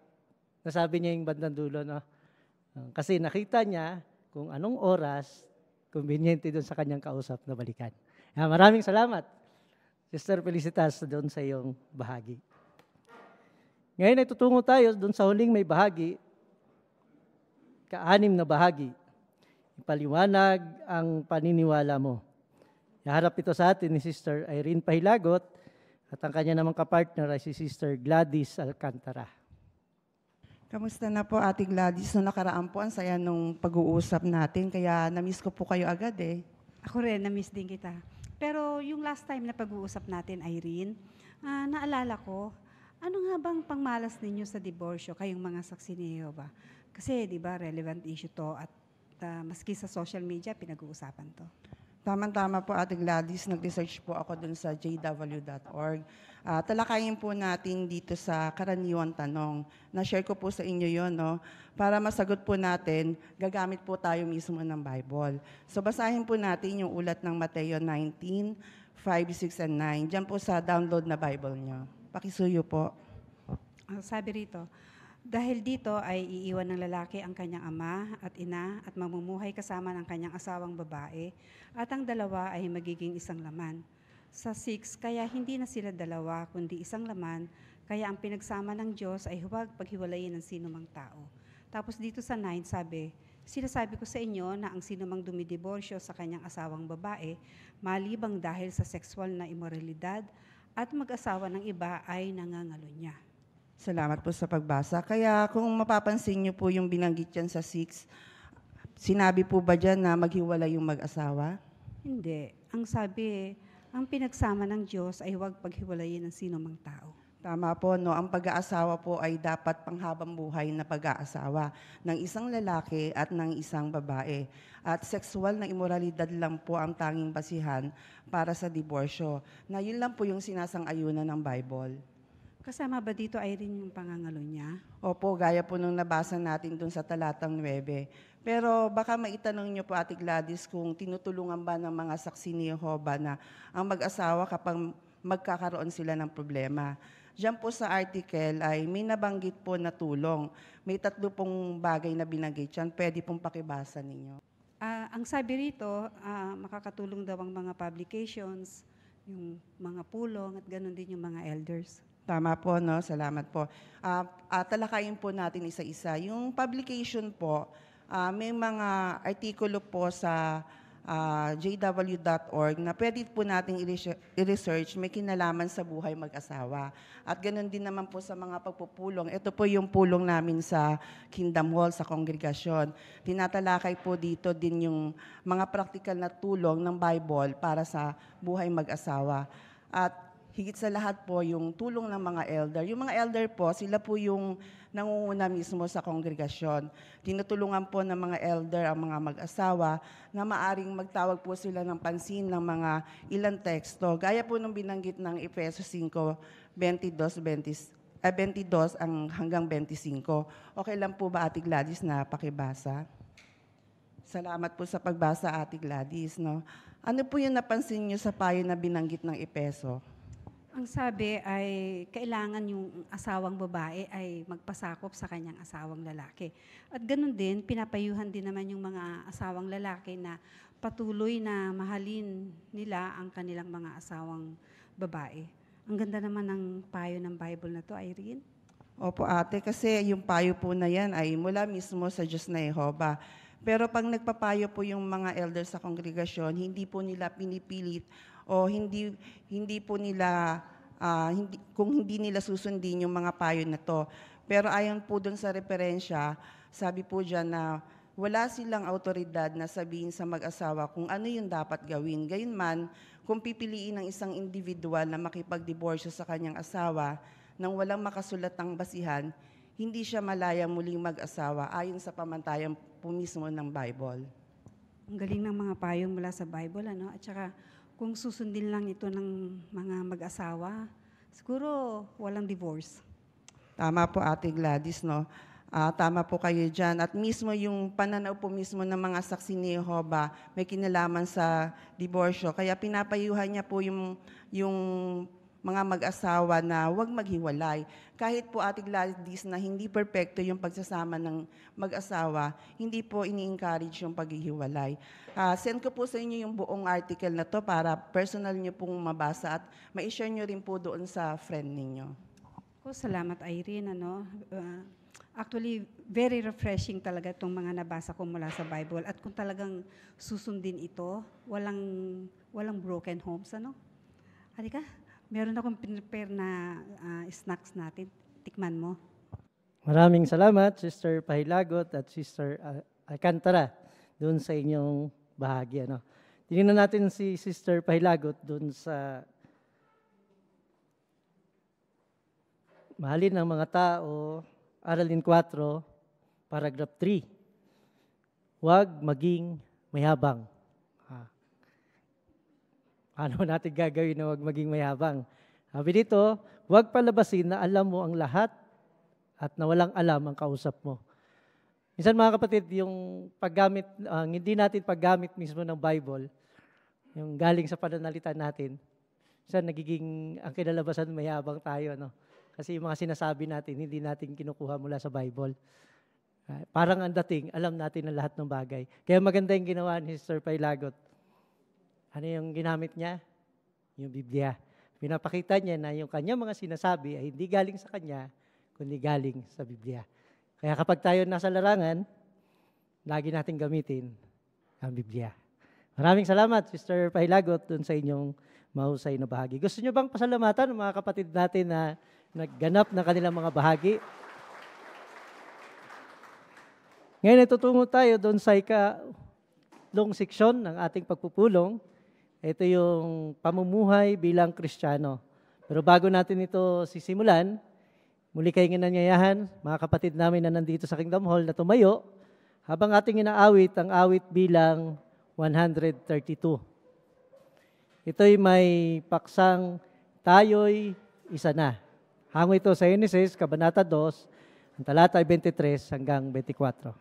nasabi niya yung bandang dulo. Kasi nakita niya kung anong oras kumbinyente doon sa kanyang kausap na balikan. Maraming salamat, Sister Felicitas, doon sa iyong bahagi. Ngayon ay tutungo tayo doon sa huling may bahagi, ka-anim na bahagi. Ipaliwanag ang paniniwala mo. Iharap ito sa atin ni Sister Irene Pahilagot at ang kanya namang kapartner ay si Sister Gladys Alcantara. Kamusta na po, Ate Gladys? No, nakaraan po, ang saya nung pag-uusap natin, kaya na-miss ko po kayo agad eh. Ako rin, na-miss din kita. Pero yung last time na pag-uusap natin, Irene, naalala ko, ano nga bang pangmalas ninyo sa diborsyo, kayong mga saksi ni Jehovah? Kasi, di ba, relevant issue to at maski sa social media, pinag-uusapan to. Tama-tama po, Ate Gladys. Nag-research po ako dun sa jw.org. Talakayin po natin dito sa karaniwang tanong. Na-share ko po sa inyo yon, no? Para masagot po natin, gagamit po tayo mismo ng Bible. So basahin po natin yung ulat ng Mateo 19, 5, 6, and 9. Diyan po sa download na Bible nyo. Pakisuyo po. Sabi rito, dahil dito ay iiwan ng lalaki ang kanyang ama at ina at mamumuhay kasama ng kanyang asawang babae at ang dalawa ay magiging isang laman. Sa 6, kaya hindi na sila dalawa kundi isang laman, kaya ang pinagsama ng Diyos ay huwag paghiwalayin ng sinumang tao. Tapos dito sa 9 sabi, sinasabi ko sa inyo na ang sinumang dumidiborsyo sa kanyang asawang babae, malibang dahil sa sexual na immoralidad at mag-asawa ng iba ay nangangalo niya. Salamat po sa pagbasa. Kaya kung mapapansin niyo po yung binanggit dyan sa 6, sinabi po ba dyan na maghiwalay yung mag-asawa? Hindi. Ang sabi, ang pinagsama ng Diyos ay huwag paghiwalayin ng sino mang tao. Tama po, no? Ang pag-aasawa po ay dapat panghabang buhay na pag-aasawa ng isang lalaki at ng isang babae. At sexual na immoralidad lang po ang tanging basihan para sa diborsyo. Na yun lang po yung sinasang-ayunan ng Bible. Kasama ba dito ay rin yung pangangalo niya? Opo, gaya po nung nabasa natin dun sa talatang 9. Pero baka maitanong niyo po, Ate Gladys, kung tinutulungan ba ng mga saksi ni Jehovah na ang mag-asawa kapag magkakaroon sila ng problema. Diyan po sa article ay may nabanggit po na tulong. May 3 pong bagay na binanggit yan. Pwede pong pakibasa ninyo. Ang sabi rito, makakatulong daw ang mga publications, yung mga pulong at ganoon din yung mga elders. Tama po, no? Salamat po. Talakayin po natin isa-isa. Yung publication po, may mga artikulo po sa jw.org na pwede po nating i-research, may kinalaman sa buhay mag-asawa. At ganoon din naman po sa mga pagpupulong. Ito po yung pulong namin sa Kingdom Hall, sa kongregasyon. Tinatalakay po dito din yung mga practical na tulong ng Bible para sa buhay mag-asawa. At higit sa lahat po, yung tulong ng mga elder. Yung mga elder po, sila po yung nangunguna mismo sa kongregasyon. Tinutulungan po ng mga elder ang mga mag-asawa na maaring magtawag po sila ng pansin ng mga ilang teksto. Gaya po nung binanggit ng Efeso 5:22 hanggang 25. Okay lang po ba, Ate Gladys, na pakibasa? Salamat po sa pagbasa, Ate Gladys. No? Ano po yung napansin niyo sa payo na binanggit ng Efeso? Ang sabi ay kailangan yung asawang babae ay magpasakop sa kanyang asawang lalaki. At ganun din, pinapayuhan din naman yung mga asawang lalaki na patuloy na mahalin nila ang kanilang mga asawang babae. Ang ganda naman ng payo ng Bible na to, Irene. Opo, ate, kasi yung payo po na yan ay mula mismo sa Diyos na Jehova. Pero pag nagpapayo po yung mga elders sa kongregasyon, hindi po nila pinipilit o hindi po nila, kung hindi nila susundin yung mga payo na to. Pero ayon po dun sa referensya, sabi po dyan na wala silang autoridad na sabihin sa mag-asawa kung ano yung dapat gawin. Gayunman, kung pipiliin ng isang individual na makipag-diborsyo sa kanyang asawa nang walang makasulatang basihan, hindi siya malaya muling mag-asawa ayon sa pamantayan po mismo ng Bible. Ang galing ng mga payo mula sa Bible, ano? At saka, kung susundin lang ito ng mga mag-asawa, siguro walang divorce. Tama po, Ate Gladys, no? Tama po kayo dyan. At mismo yung pananaw po mismo ng mga saksi ni Jehova may kinalaman sa diborsyo. Kaya pinapayuhan niya po yung mga mag-asawa na huwag maghiwalay. Kahit po, Ate Gladys, na hindi perpekto yung pagsasama ng mag-asawa, hindi po ini-encourage yung paghihiwalay. Send ko po sa inyo yung buong article na to para personal nyo pong mabasa at ma-share nyo rin po doon sa friend ninyo. Salamat, Irene. Actually, very refreshing talaga itong mga nabasa ko mula sa Bible. At kung talagang susundin ito, walang broken homes. Halika. Meron akong prepare na snacks natin. Tikman mo. Maraming salamat, Sister Pahilagot at Sister Alcantara, doon sa inyong bahagi. Tingnan natin si Sister Pahilagot doon sa mahalin ng mga tao, Aralin 4, paragraph 3. Huwag maging mayabang. Paano natin gagawin na huwag maging mayabang? Sabi dito, huwag palabasin na alam mo ang lahat at na walang alam ang kausap mo. Minsan mga kapatid, yung paggamit, hindi natin paggamit mismo ng Bible, yung galing sa pananalita natin, minsan nagiging, ang kinalabasan mayabang tayo. Kasi yung mga sinasabi natin, hindi natin kinukuha mula sa Bible. Parang ang dating, alam natin ang lahat ng bagay. Kaya maganda yung ginawa ni Sister Pailagot. Ano yung ginamit niya? Yung Biblia. Pinapakita niya na yung kanya mga sinasabi ay hindi galing sa kanya, kundi galing sa Biblia. Kaya kapag tayo nasa larangan, lagi natin gamitin ang Biblia. Maraming salamat, Sister Pailagot, dun sa inyong mahusay na bahagi. Gusto niyo bang pasalamatan ng mga kapatid natin na nagganap ng kanilang mga bahagi? Ngayon, itutungo tayo doon sa long section ng ating pagpupulong. Ito yung pamumuhay bilang Kristiyano. Pero bago natin ito sisimulan, muli kayong inanyayahan, mga kapatid namin na nandito sa Kingdom Hall na tumayo, habang ating inaawit ang awit bilang 132. Ito'y may paksang tayo'y isa na. Hango ito sa Genesis, Kabanata 2, ang talata 23 hanggang 24.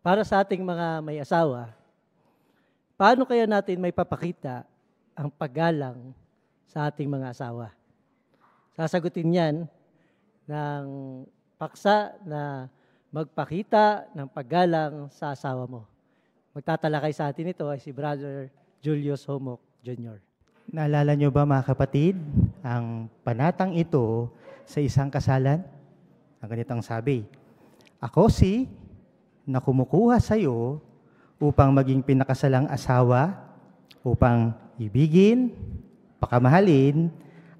para sa ating mga may asawa, paano kaya natin may papakita ang paggalang sa ating mga asawa? Sasagutin yan ng paksa na magpakita ng paggalang sa asawa mo. Magtatalakay sa atin ito ay si Brother Julius Homok Jr. Naalala nyo ba mga kapatid, ang panatang ito sa isang kasalan? Ang ganitong sabi, ako si na kumukuha sa iyo upang maging pinakasalang asawa, upang ibigin, pakamahalin,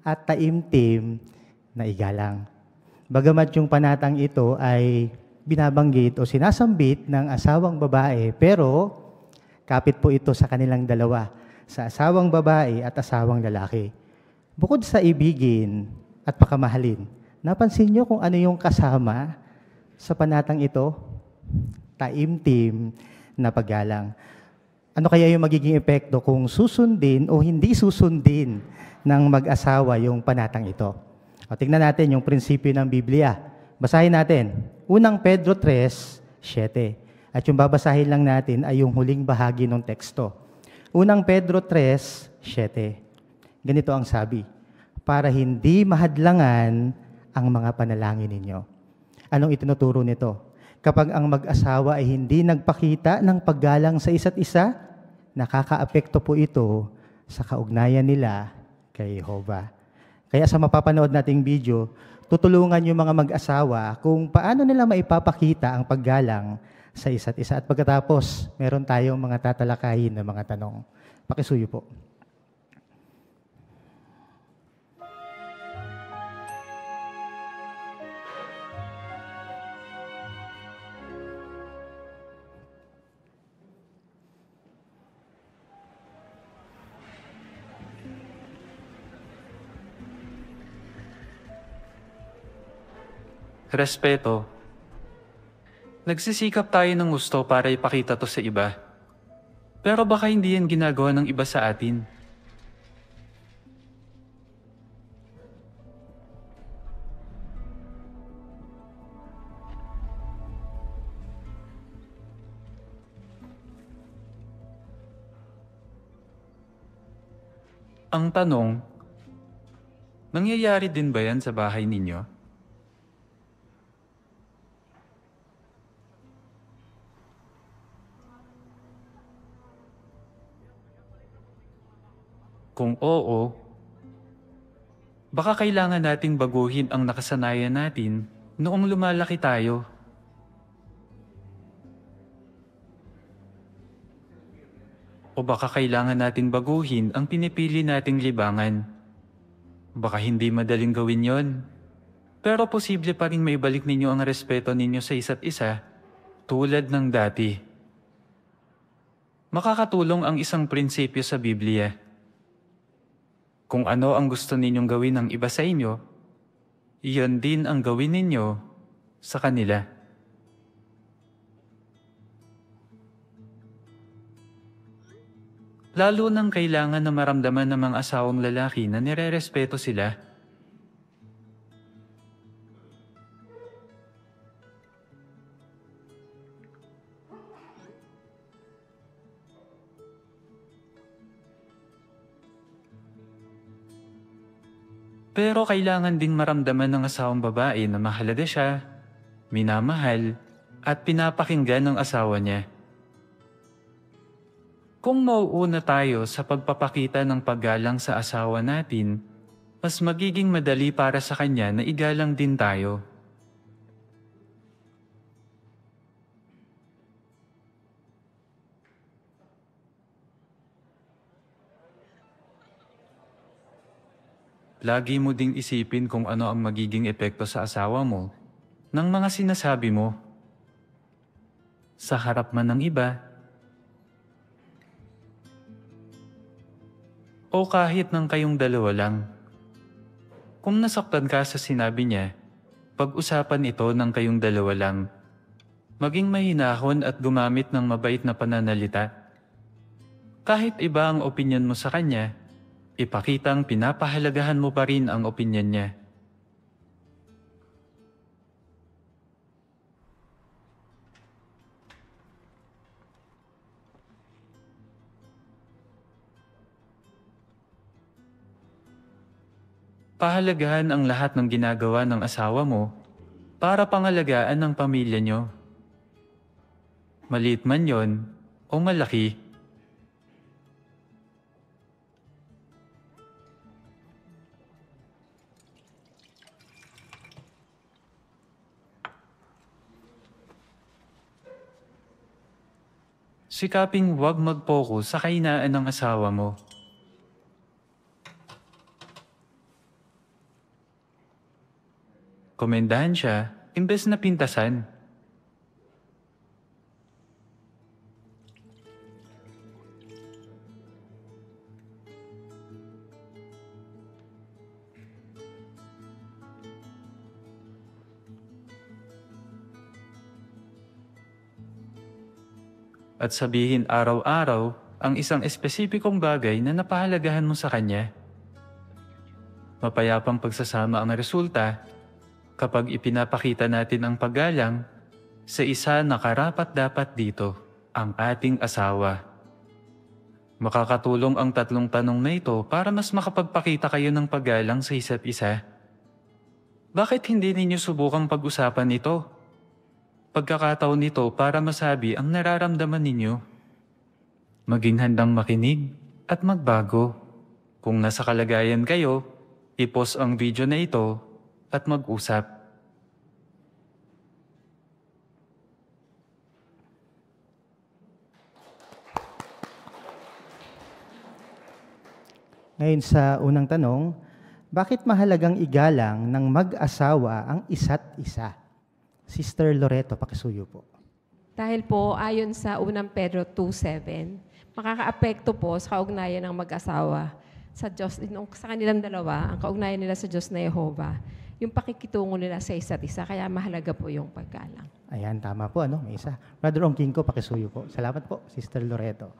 at taimtim na igalang. Bagamat yung panatang ito ay binabanggit o sinasambit ng asawang babae, pero kapit po ito sa kanilang dalawa, sa asawang babae at asawang lalaki. Bukod sa ibigin at pakamahalin, napansin nyo kung ano yung kasama sa panatang ito? Taimtim na paggalang. Ano kaya yung magiging epekto kung susundin o hindi susundin ng mag-asawa yung panatang ito? O, tingnan natin yung prinsipyo ng Biblia. Basahin natin. Unang Pedro 3:7. At yung babasahin lang natin ay yung huling bahagi ng teksto. Unang Pedro 3:7. Ganito ang sabi, para hindi mahadlangan ang mga panalangin ninyo. Anong itinuturo nito? Kapag ang mag-asawa ay hindi nagpakita ng paggalang sa isa't isa, nakakaapekto po ito sa kaugnayan nila kay Jehovah. Kaya sa mapapanood nating video, tutulungan yung mga mag-asawa kung paano nila maipapakita ang paggalang sa isa't isa. At pagkatapos, meron tayong mga tatalakayin na mga tanong. Pakisuyo po. Respeto. Nagsisikap tayo ng gusto para ipakita to sa iba. Pero baka hindi yan ginagawa ng iba sa atin. Ang tanong, nangyayari din ba yan sa bahay ninyo? Kung oo, baka kailangan nating baguhin ang nakasanayan natin noong lumalaki tayo. O baka kailangan nating baguhin ang pinipili nating libangan. Baka hindi madaling gawin yon, pero posible pa rin maibalik ninyo ang respeto ninyo sa isa't isa tulad ng dati. Makakatulong ang isang prinsipyo sa Biblia. Kung ano ang gusto ninyong gawin ng iba sa inyo, iyon din ang gawin ninyo sa kanila. Lalo nang kailangan na maramdaman ng mga asawang lalaki na nire-respeto sila. Pero kailangan din maramdaman ng asawang babae na mahalaga siya, minamahal, at pinapakinggan ng asawa niya. Kung mauuna tayo sa pagpapakita ng paggalang sa asawa natin, mas magiging madali para sa kanya na igalang din tayo. Lagi mo ding isipin kung ano ang magiging epekto sa asawa mo ng mga sinasabi mo. Sa harap man ng iba, o kahit ng kayong dalawa lang. Kung nasaktan ka sa sinabi niya, pag-usapan ito ng kayong dalawa lang. Maging mahinahon at gumamit ng mabait na pananalita. Kahit iba ang opinyon mo sa kanya, ipakitang pinapahalagahan mo pa rin ang opinyon niya. pahalagahan ang lahat ng ginagawa ng asawa mo para pangalagaan ng pamilya nyo. Maliit man yon o malaki. Sikaping huwag mag-focus sa kahinaan ng asawa mo. Komendahan siya, imbes na pintasan. At sabihin araw-araw ang isang espesipikong bagay na napahalagahan mo sa kanya. Mapayapang pagsasama ang resulta kapag ipinapakita natin ang paggalang sa isa na karapat-dapat dito, ang ating asawa. Makakatulong ang 3 tanong na ito para mas makapagpakita kayo ng paggalang sa isa't isa. Bakit hindi ninyo subukang pag-usapan ito? Pagkakataon nito para masabi ang nararamdaman ninyo. Maging handang makinig at magbago. Kung nasa kalagayan kayo, i-pause ang video na ito at mag-usap. Ngayon sa unang tanong, bakit mahalagang igalang ng mag-asawa ang isa't isa? Sister Loreto, pakisuyo po. Dahil po, ayon sa unang Pedro 2:7, makakaapekto po sa kaugnayan ng mag-asawa sa Diyos, sa kanilang dalawa, ang kaugnayan nila sa Diyos na Yehova, yung pakikitungo nila sa isa't isa, kaya mahalaga po yung paggalang. Ayan, tama po, may isa. Brother Ongking ko, pakisuyo po. Salamat po, Sister Loreto.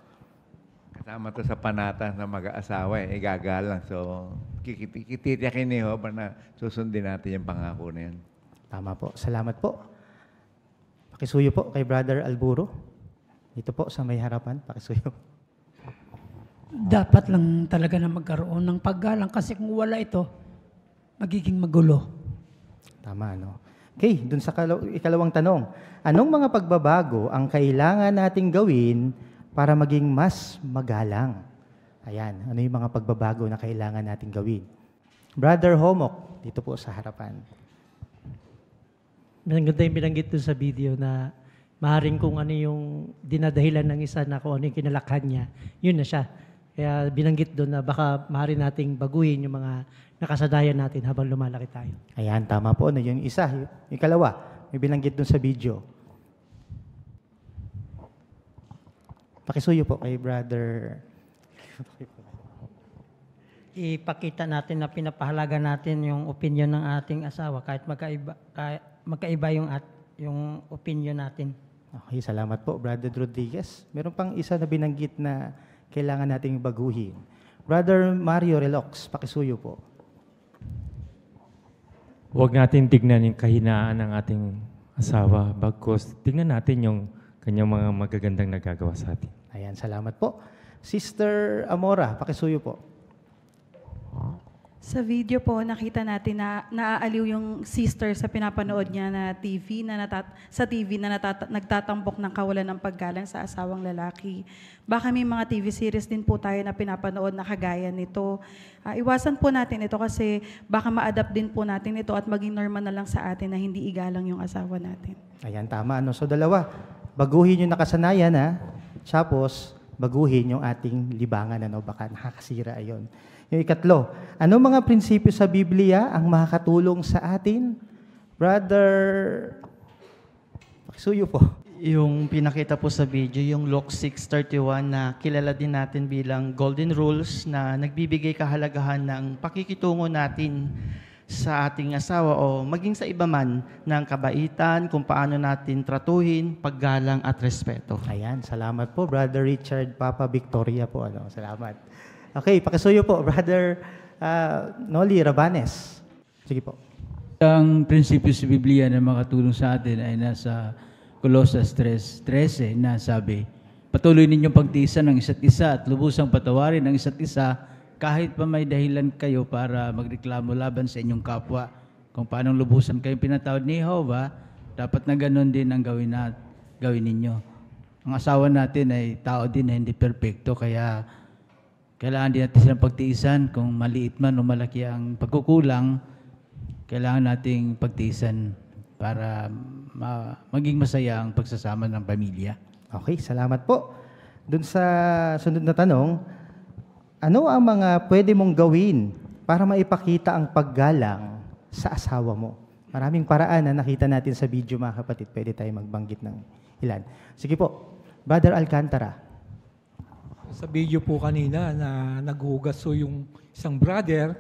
Kasama to sa panata ng mag-aasawa, igagalang. So, kikititiyakin ni Yehova na susundin natin yung pangako na yan. Tama po. Salamat po. Pakisuyo po kay Brother Alburo. Dito po sa may harapan. Pakisuyo. Dapat lang talaga na magkaroon ng paggalang kasi kung wala ito, magiging magulo. Tama, no? Okay, dun sa ikalawang tanong. Anong mga pagbabago ang kailangan nating gawin para maging mas magalang? Ayan, ano yung mga pagbabago na kailangan nating gawin? Brother Homok, dito po sa harapan. Maganda yung binanggit doon sa video na maaaring kung ano yung dinadahilan ng isa na kung ano yung kinalakhan niya, yun na siya. Kaya binanggit doon na baka maaaring nating baguhin yung mga nakasanayan natin habang lumalaki tayo. Ayan, tama po. Yung isa, yung ikalawa, may binanggit doon sa video. Pakisuyo po kay Brother. Ipakita natin na pinapahalaga natin yung opinion ng ating asawa kahit magkaiba yung opinion natin. Okay, salamat po, Brother Rodriguez. Meron pang isa na binanggit na kailangan nating baguhin. Brother Mario Relox, pakisuyo po. Huwag natin tignan yung kahinaan ng ating asawa, bagkus tignan natin yung kanyang mga magagandang nagagawa sa atin. Ayan, salamat po. Sister Amora, pakisuyo po. Sa video po, nakita natin na naaaliw yung sister sa pinapanood niya na TV, nagtatampok ng kawalan ng paggalang sa asawang lalaki. Baka may mga TV series din po tayo na pinapanood na kagaya nito. Iwasan po natin ito kasi baka ma-adapt din po natin ito at maging normal na lang sa atin na hindi igalang yung asawa natin. Ayan, tama. So dalawa, baguhin yung nakasanayan, tapos baguhin yung ating libangan, baka nakakasira ayon. Yung ikatlo, anong mga prinsipyo sa Biblia ang makakatulong sa atin? Brother, pakisuyo po. Yung pinakita po sa video, yung Luke 6:31 na kilala din natin bilang golden rules na nagbibigay kahalagahan ng pakikitungo natin sa ating asawa o maging sa iba man ng kabaitan, kung paano natin tratuhin, paggalang at respeto. Ayan, salamat po, Brother Richard Papa Victoria po. Salamat. Okay, pakisuyo po, Brother Noli Rabanes. Sige po. Ang prinsipyo sa Biblia na makatulong sa atin ay nasa Colossus 3:13 na sabi, patuloy ninyong pagtiisan ng isa't isa at lubusang patawarin ng isa't isa kahit pa may dahilan kayo para magreklamo laban sa inyong kapwa, kung paano lubusan kayong pinatawad ni Jehovah, dapat na ganun din ang gawin ninyo. Ang asawa natin ay tao din na hindi perpekto, kaya kailangan din natin silang pagtiisan. Kung maliit man o malaki ang pagkukulang, kailangan nating pagtiisan para maging masaya ang pagsasama ng pamilya. Okay, salamat po. Doon sa sunod na tanong, ano ang mga pwede mong gawin para maipakita ang paggalang sa asawa mo? Maraming paraan na nakita natin sa video, mga kapatid. Pwede tayo magbanggit ng ilan. Sige po, Brother Alcantara. Sa video po kanina na naghugas so yung isang brother,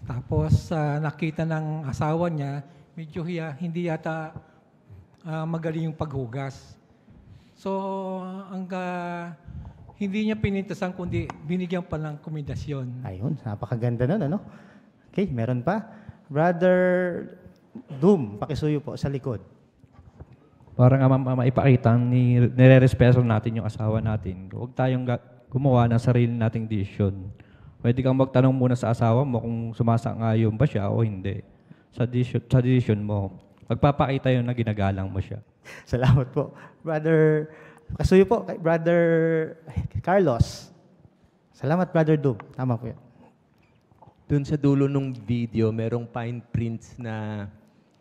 tapos nakita ng asawa niya, medyo hindi yata magaling yung paghugas. So, hindi niya pinintasan, kundi binigyan pa ng komendasyon. Ayun, napakaganda nun, ano? Okay, meron pa. Brother Doom, pakisuyo po sa likod. Para nga maipakita, nire-respeto natin yung asawa natin. Huwag tayong gumawa ng sarili nating desisyon. Pwede kang magtanong muna sa asawa mo kung sumasang-ayon ba siya o hindi. Sa decision mo, magpapakita yun na ginagalang mo siya. Salamat po. Brother, kasuyo po kay Brother Carlos. Salamat, Brother Doom. Tama po yan. Doon sa dulo ng video, merong fine prints na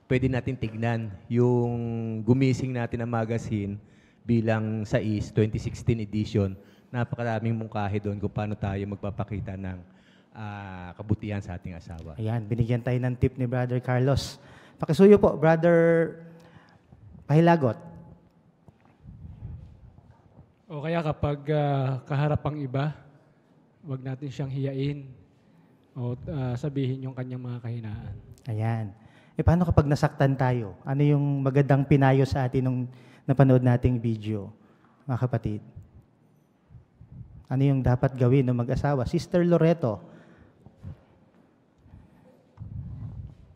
pwede natin tignan. Yung gumising natin na magazine bilang 6, 2016 edition. Napakaraming mungkahi doon kung paano tayo magpapakita ng kabutihan sa ating asawa. Ayan, binigyan tayo ng tip ni Brother Carlos. Pakisuyo po, Brother Pahilagot. O kaya kapag kaharap ang iba, wag natin siyang hiyain o sabihin yung kanyang mga kahinaan. Ayan. Paano kapag nasaktan tayo? Ano yung magandang pinayo sa atin nung napanood nating video, mga kapatid? Ano yung dapat gawin ng mag-asawa? Sister Loreto.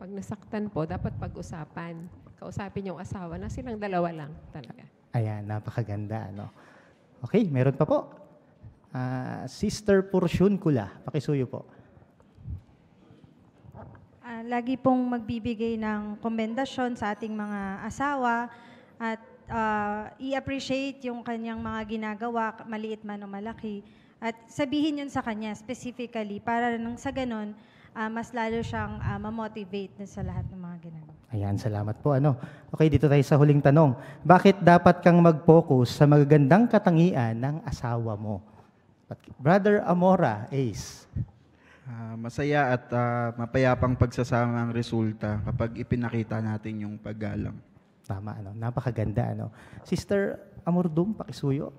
Pag nasaktan po, dapat pag-usapan. Kausapin yung asawa na silang dalawa lang talaga. Ayan, napakaganda. Ano? Okay, meron pa po. Sister Porsyun Kula. Pakisuyo po. Lagi pong magbibigay ng komendasyon sa ating mga asawa at i-appreciate yung kanyang mga ginagawa, maliit man o malaki. At sabihin yun sa kanya specifically para nang sa ganon, mas lalo siyang ma-motivate sa lahat ng mga ginagawa. Ayan, salamat po. Ano? Okay, dito tayo sa huling tanong. Bakit dapat kang mag-focus sa magagandang katangian ng asawa mo? Brother Amora, Ace. Masaya at mapayapang pagsasama ang resulta kapag ipinakita natin yung paggalang. Tama, ano? Napakaganda, ano? Sister Amordum, pakisuyo.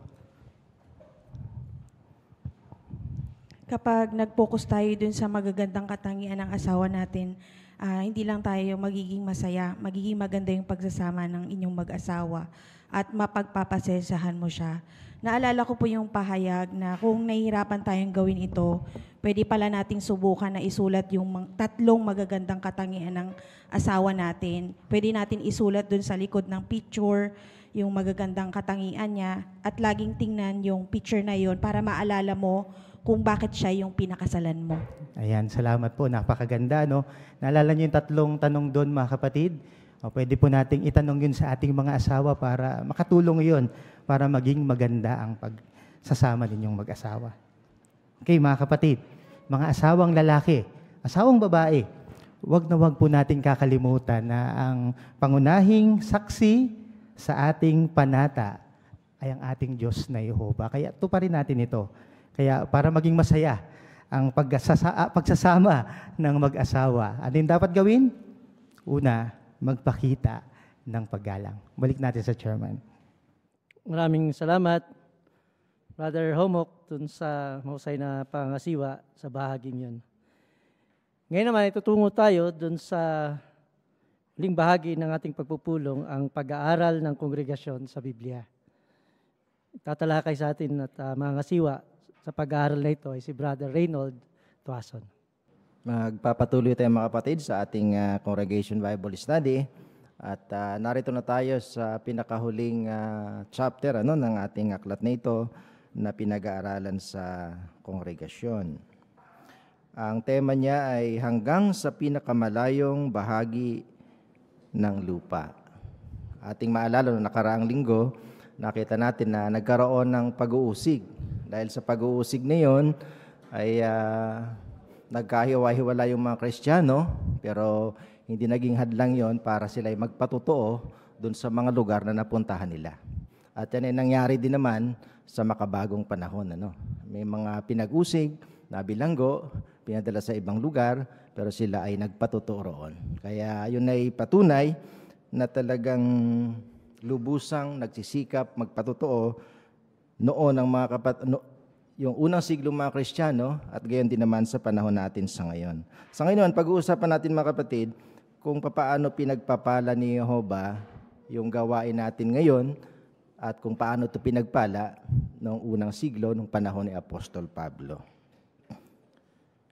Kapag nag-focus tayo dun sa magagandang katangian ng asawa natin, hindi lang tayo magiging masaya, magiging maganda yung pagsasama ng inyong mag-asawa at mapagpapasensahan mo siya. Naalala ko po yung pahayag na kung nahihirapan tayong gawin ito, pwede pala nating subukan na isulat yung 3 magagandang katangian ng asawa natin. Pwede natin isulat dun sa likod ng picture yung magagandang katangian niya at laging tingnan yung picture na yon para maalala mo kung bakit siya yung pinakasalan mo. Ayan, salamat po. Napakaganda, no? Naalala niyo yung 3 tanong doon, mga kapatid? O, pwede po nating itanong yun sa ating mga asawa para makatulong yun para maging maganda ang pagsasama ninyong mag-asawa. Okay, mga kapatid, mga asawang lalaki, asawang babae, wag na wag po natin kakalimutan na ang pangunahing saksi sa ating panata ay ang ating Diyos na Jehovah. Kaya tuparin natin ito. Kaya para maging masaya ang pagsasama ng mag-asawa, ano yung dapat gawin? Una, magpakita ng paggalang. Balik natin sa chairman. Maraming salamat, Brother Homok, dun sa mahusay na pangasiwa sa bahaging yun. Ngayon naman, itutungo tayo dun sa huling bahagi ng ating pagpupulong, ang pag-aaral ng kongregasyon sa Biblia. Tatalakay sa atin at mangasiwa sa pag-aaral na ito ay si Brother Reynold Tuason. Magpapatuloy tayo mga kapatid sa ating Congregation Bible Study at narito na tayo sa pinakahuling chapter ng ating aklat na ito na pinag-aaralan sa kongregasyon. Ang tema niya ay hanggang sa pinakamalayong bahagi ng lupa. Ating maalala, noong nakaraang linggo, nakita natin na nagkaroon ng pag-uusig. Dahil sa pag-uusig na yun, ay nagkahiwa-hiwala yung mga Kristiyano, pero hindi naging hadlang yon para sila ay magpatotoo dun sa mga lugar na napuntahan nila. At yan ay nangyari din naman sa makabagong panahon. May mga pinag-usig na bilanggo, pinadala sa ibang lugar, pero sila ay nagpatotoo roon. Kaya yun ay patunay na talagang lubusang nagsisikap magpatotoo noon ang mga yung unang siglo mga Kristiyano at gayon din naman sa panahon natin sa ngayon. Sa ngayon, pag-uusapan natin mga kapatid kung paano pinagpapala ni Jehovah yung gawain natin ngayon at kung paano ito pinagpala noong unang siglo, nung panahon ni Apostol Pablo.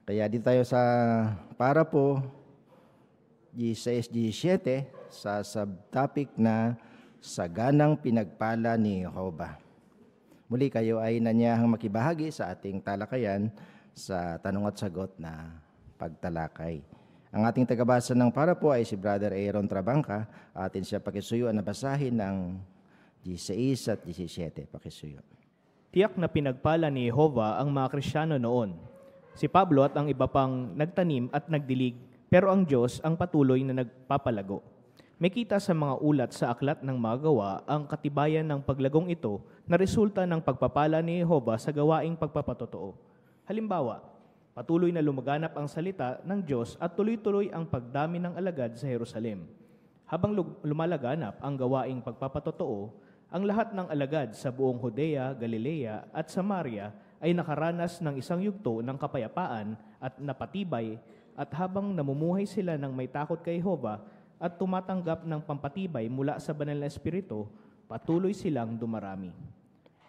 Kaya dito tayo sa para po 16-17 sa subtopic na saganang pinagpala ni Jehovah. Muli kayo ay nanyahang makibahagi sa ating talakayan sa tanong at sagot na pagtalakay. Ang ating tagabasa ng para po ay si Brother Aaron Trabanca. Atin siya pakisuyuan na basahin ng 16 at 17. Pakisuyo. Tiyak na pinagpala ni Jehovah ang mga Kristiyano noon. Si Pablo at ang iba pang nagtanim at nagdilig, pero ang Diyos ang patuloy na nagpapalago. May kita sa mga ulat sa aklat ng mga gawa ang katibayan ng paglagong ito na resulta ng pagpapala ni Jehovah sa gawaing pagpapatotoo. Halimbawa, patuloy na lumaganap ang salita ng Diyos at tuloy-tuloy ang pagdami ng alagad sa Jerusalem. Habang lumalaganap ang gawaing pagpapatotoo, ang lahat ng alagad sa buong Judea, Galilea at Samaria ay nakaranas ng isang yugto ng kapayapaan at napatibay, at habang namumuhay sila ng may takot kay Jehovah at tumatanggap ng pampatibay mula sa banal na espiritu, patuloy silang dumarami.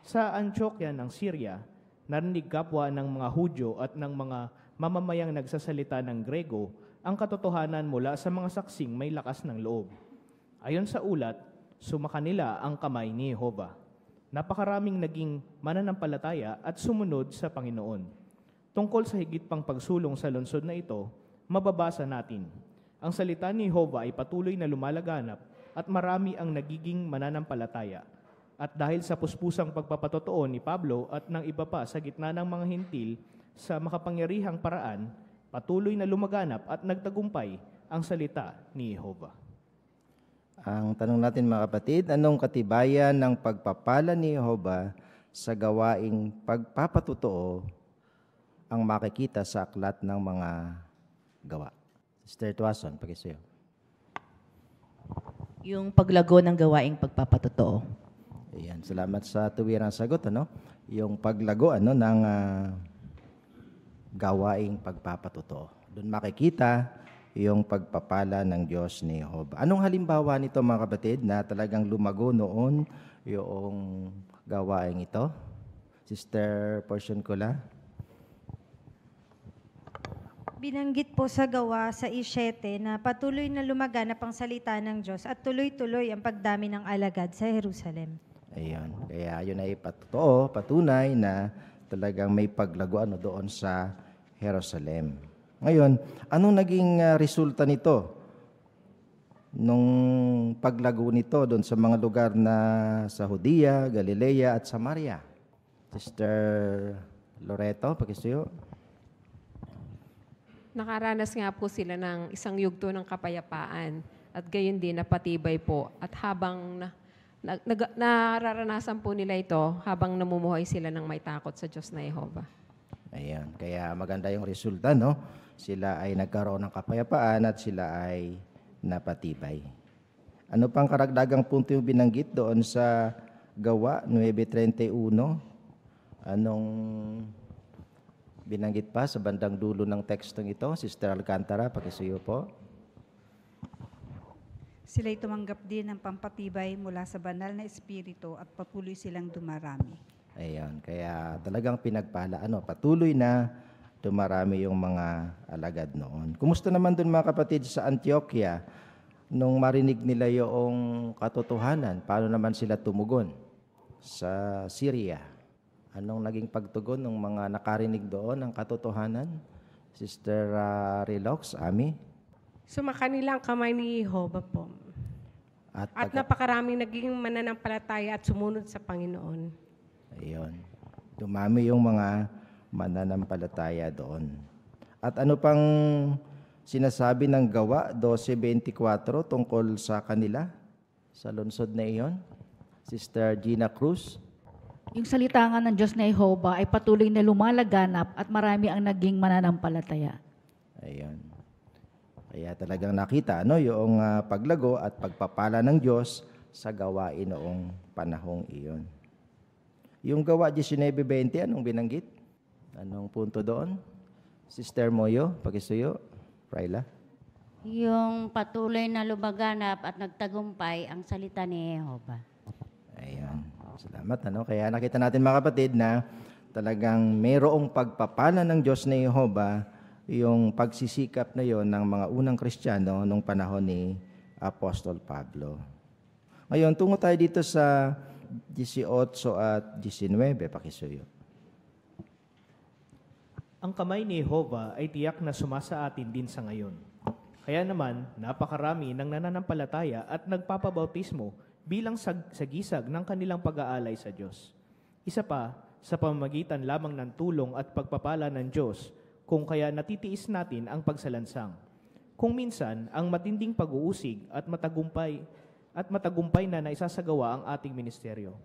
Sa Antioquia ng Syria, narinig kapwa ng mga Hudyo at ng mga mamamayang nagsasalita ng Grego ang katotohanan mula sa mga saksing may lakas ng loob. Ayon sa ulat, sumakanila ang kamay ni Jehovah. Napakaraming naging mananampalataya at sumunod sa Panginoon. Tungkol sa higit pang pagsulong sa lungsod na ito, mababasa natin, ang salita ni Jehovah ay patuloy na lumalaganap at marami ang nagiging mananampalataya. At dahil sa puspusang pagpapatotoo ni Pablo at ng iba pa sa gitna ng mga hintil sa makapangyarihang paraan, patuloy na lumaganap at nagtagumpay ang salita ni Jehovah. Ang tanong natin mga kapatid, anong katibayan ng pagpapala ni Jehovah sa gawaing pagpapatotoo ang makikita sa aklat ng mga gawa? Sister Tuason, pakisuyo. Yung paglago ng gawaing pagpapatotoo. Ayan, salamat sa tuwirang sagot. Yung paglago ng gawaing pagpapatotoo. Doon makikita yung pagpapala ng Diyos ni Jehovah. Anong halimbawa nito mga kapatid na talagang lumago noon yung gawaing ito? Sister Portion Kula? Binanggit po sa gawa sa 7 na patuloy na lumaganap ang salita ng Diyos at tuloy-tuloy ang pagdami ng alagad sa Jerusalem. Ayun. Kaya yun ay patunay na talagang may paglago doon sa Jerusalem. Ngayon, anong naging resulta nito? Nung paglago nito doon sa mga lugar na sa Judea, Galilea at Samaria. Sister Loreto, pakisuyo. Nakaranas nga po sila ng isang yugto ng kapayapaan at gayon din napatibay po. At habang nararanasan po nila ito, habang namumuhay sila ng may takot sa Diyos na Jehovah. Ayan, kaya maganda yung resulta, no? Sila ay nagkaroon ng kapayapaan at sila ay napatibay. Ano pang karagdagang punto yung binanggit doon sa Gawa 9:31? Anong binanggit pa sa bandang dulo ng tekstong ito? Sister Alcantara, pakisuyo po. Sila'y tumanggap din ng pampatibay mula sa banal na espiritu at patuloy silang dumarami. Ayan, kaya talagang pinagpala, patuloy na dumarami yung mga alagad noon. Kumusta naman doon mga kapatid sa Antioquia nung marinig nila yung katotohanan? Paano naman sila tumugon? Sa Syria, anong naging pagtugon ng mga nakarinig doon ng katotohanan? Sister Relox, Ami. Sumakanilang kamay ni Jehovah po. At pagka- napakaraming naging mananampalataya at sumunod sa Panginoon. Ayun. Dumami yung mga mananampalataya doon. At ano pang sinasabi ng Gawa 12:24 tungkol sa kanila? Sa lungsod na iyon? Sister Gina Cruz. Yung salita nga ng Diyos na Jehovah ay patuloy na lumalaganap at marami ang naging mananampalataya. Ayun. Kaya talagang nakita yung paglago at pagpapala ng Diyos sa gawain noong panahong iyon. Yung Gawa 19:20, anong binanggit? Anong punto doon? Sister Moyo, pakisuyo. Raila. Yung patuloy na lumaganap at nagtagumpay ang salita ni Jehovah. Ayan. Salamat. Kaya nakita natin mga kapatid na talagang mayroong pagpapala ng Diyos na Jehovah yung pagsisikap na yon ng mga unang Kristiyano nung panahon ni Apostol Pablo. Ngayon, tungo tayo dito sa 18 at 19. Pakisuyo. Ang kamay ni Jehovah ay tiyak na sumasa atin din sa ngayon. Kaya naman, napakarami ng nananampalataya at nagpapabautismo bilang sagisag ng kanilang pag-aalay sa Diyos. Isa pa, sa pamamagitan lamang ng tulong at pagpapala ng Diyos, kung kaya natitiis natin ang pagsalansang. Kung minsan, ang matinding pag-uusig at matagumpay na naisasagawa ang ating ministeryo,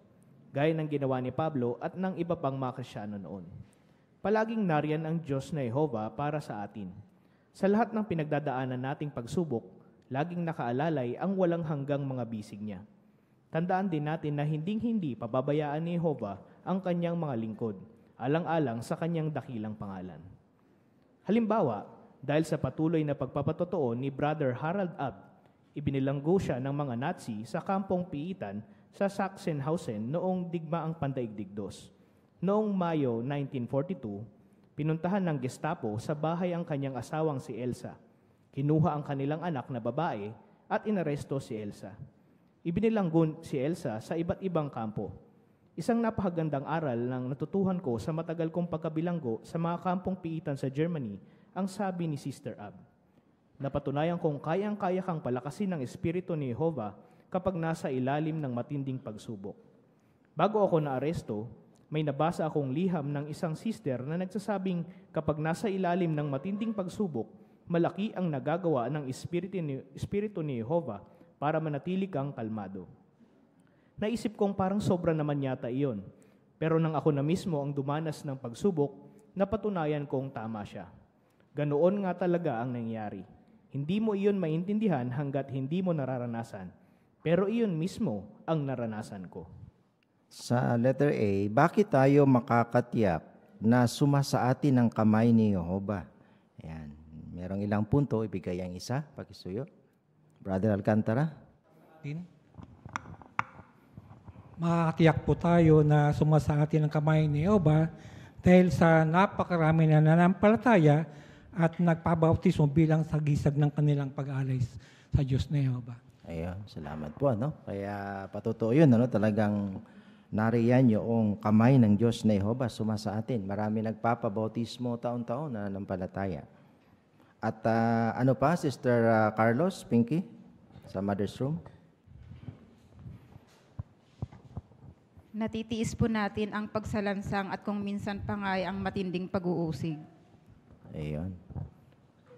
gaya ng ginawa ni Pablo at ng iba pang mga Kristyano noon. Palaging nariyan ang Diyos na Jehovah para sa atin. Sa lahat ng pinagdadaanan nating pagsubok, laging nakaalalay ang walang hanggang mga bisig niya. Tandaan din natin na hinding-hindi pababayaan ni Jehovah ang kanyang mga lingkod, alang-alang sa kanyang dakilang pangalan. Halimbawa, dahil sa patuloy na pagpapatotoo ni Brother Harald Ab, ibinilanggo siya ng mga Nazi sa kampong piitan sa Sachsenhausen noong digmaang Pandaigdig II. Noong Mayo 1942, pinuntahan ng Gestapo sa bahay ang kanyang asawang si Elsa. Kinuha ang kanilang anak na babae at inaresto si Elsa. Ibinilanggo si Elsa sa iba't ibang kampo. Isang napakagandang aral ng natutuhan ko sa matagal kong pagkabilanggo sa mga kampong piitan sa Germany, ang sabi ni Sister Ab. Napatunayan kong kayang-kaya kang palakasin ng Espiritu ni Jehovah kapag nasa ilalim ng matinding pagsubok. Bago ako naaresto, may nabasa akong liham ng isang sister na nagsasabing kapag nasa ilalim ng matinding pagsubok, malaki ang nagagawa ng Espiritu ni Jehovah para manatili kang kalmado. Naisip kong parang sobra naman yata iyon. Pero nang ako na mismo ang dumanas ng pagsubok, napatunayan kong tama siya. Ganoon nga talaga ang nangyari. Hindi mo iyon maintindihan hanggat hindi mo nararanasan. Pero iyon mismo ang naranasan ko. Sa letter A, bakit tayo makakatiyak na sumasa atin ang kamay ni Jehovah? Ayan. Merong ilang punto, ibigay ang isa. Pakisuyo. Brother Alcantara. Makakatiyak po tayo na sumasa atin ang kamay ni Jehovah dahil sa napakarami na nananampalataya at nagpabautismo bilang sagisag ng kanilang pag-alay sa Diyos na Jehovah. Ayun, salamat po. Kaya patotoo yun, talagang nariyan yung kamay ng Diyos na Jehovah sumasa atin. Marami nagpapabautismo taon-taon na nanampalataya. At ano pa, Sister Carlos, Pinky, sa Mother's Room? Natitiis po natin ang pagsalansang at kung minsan pa nga ay ang matinding pag-uusig. Ayun.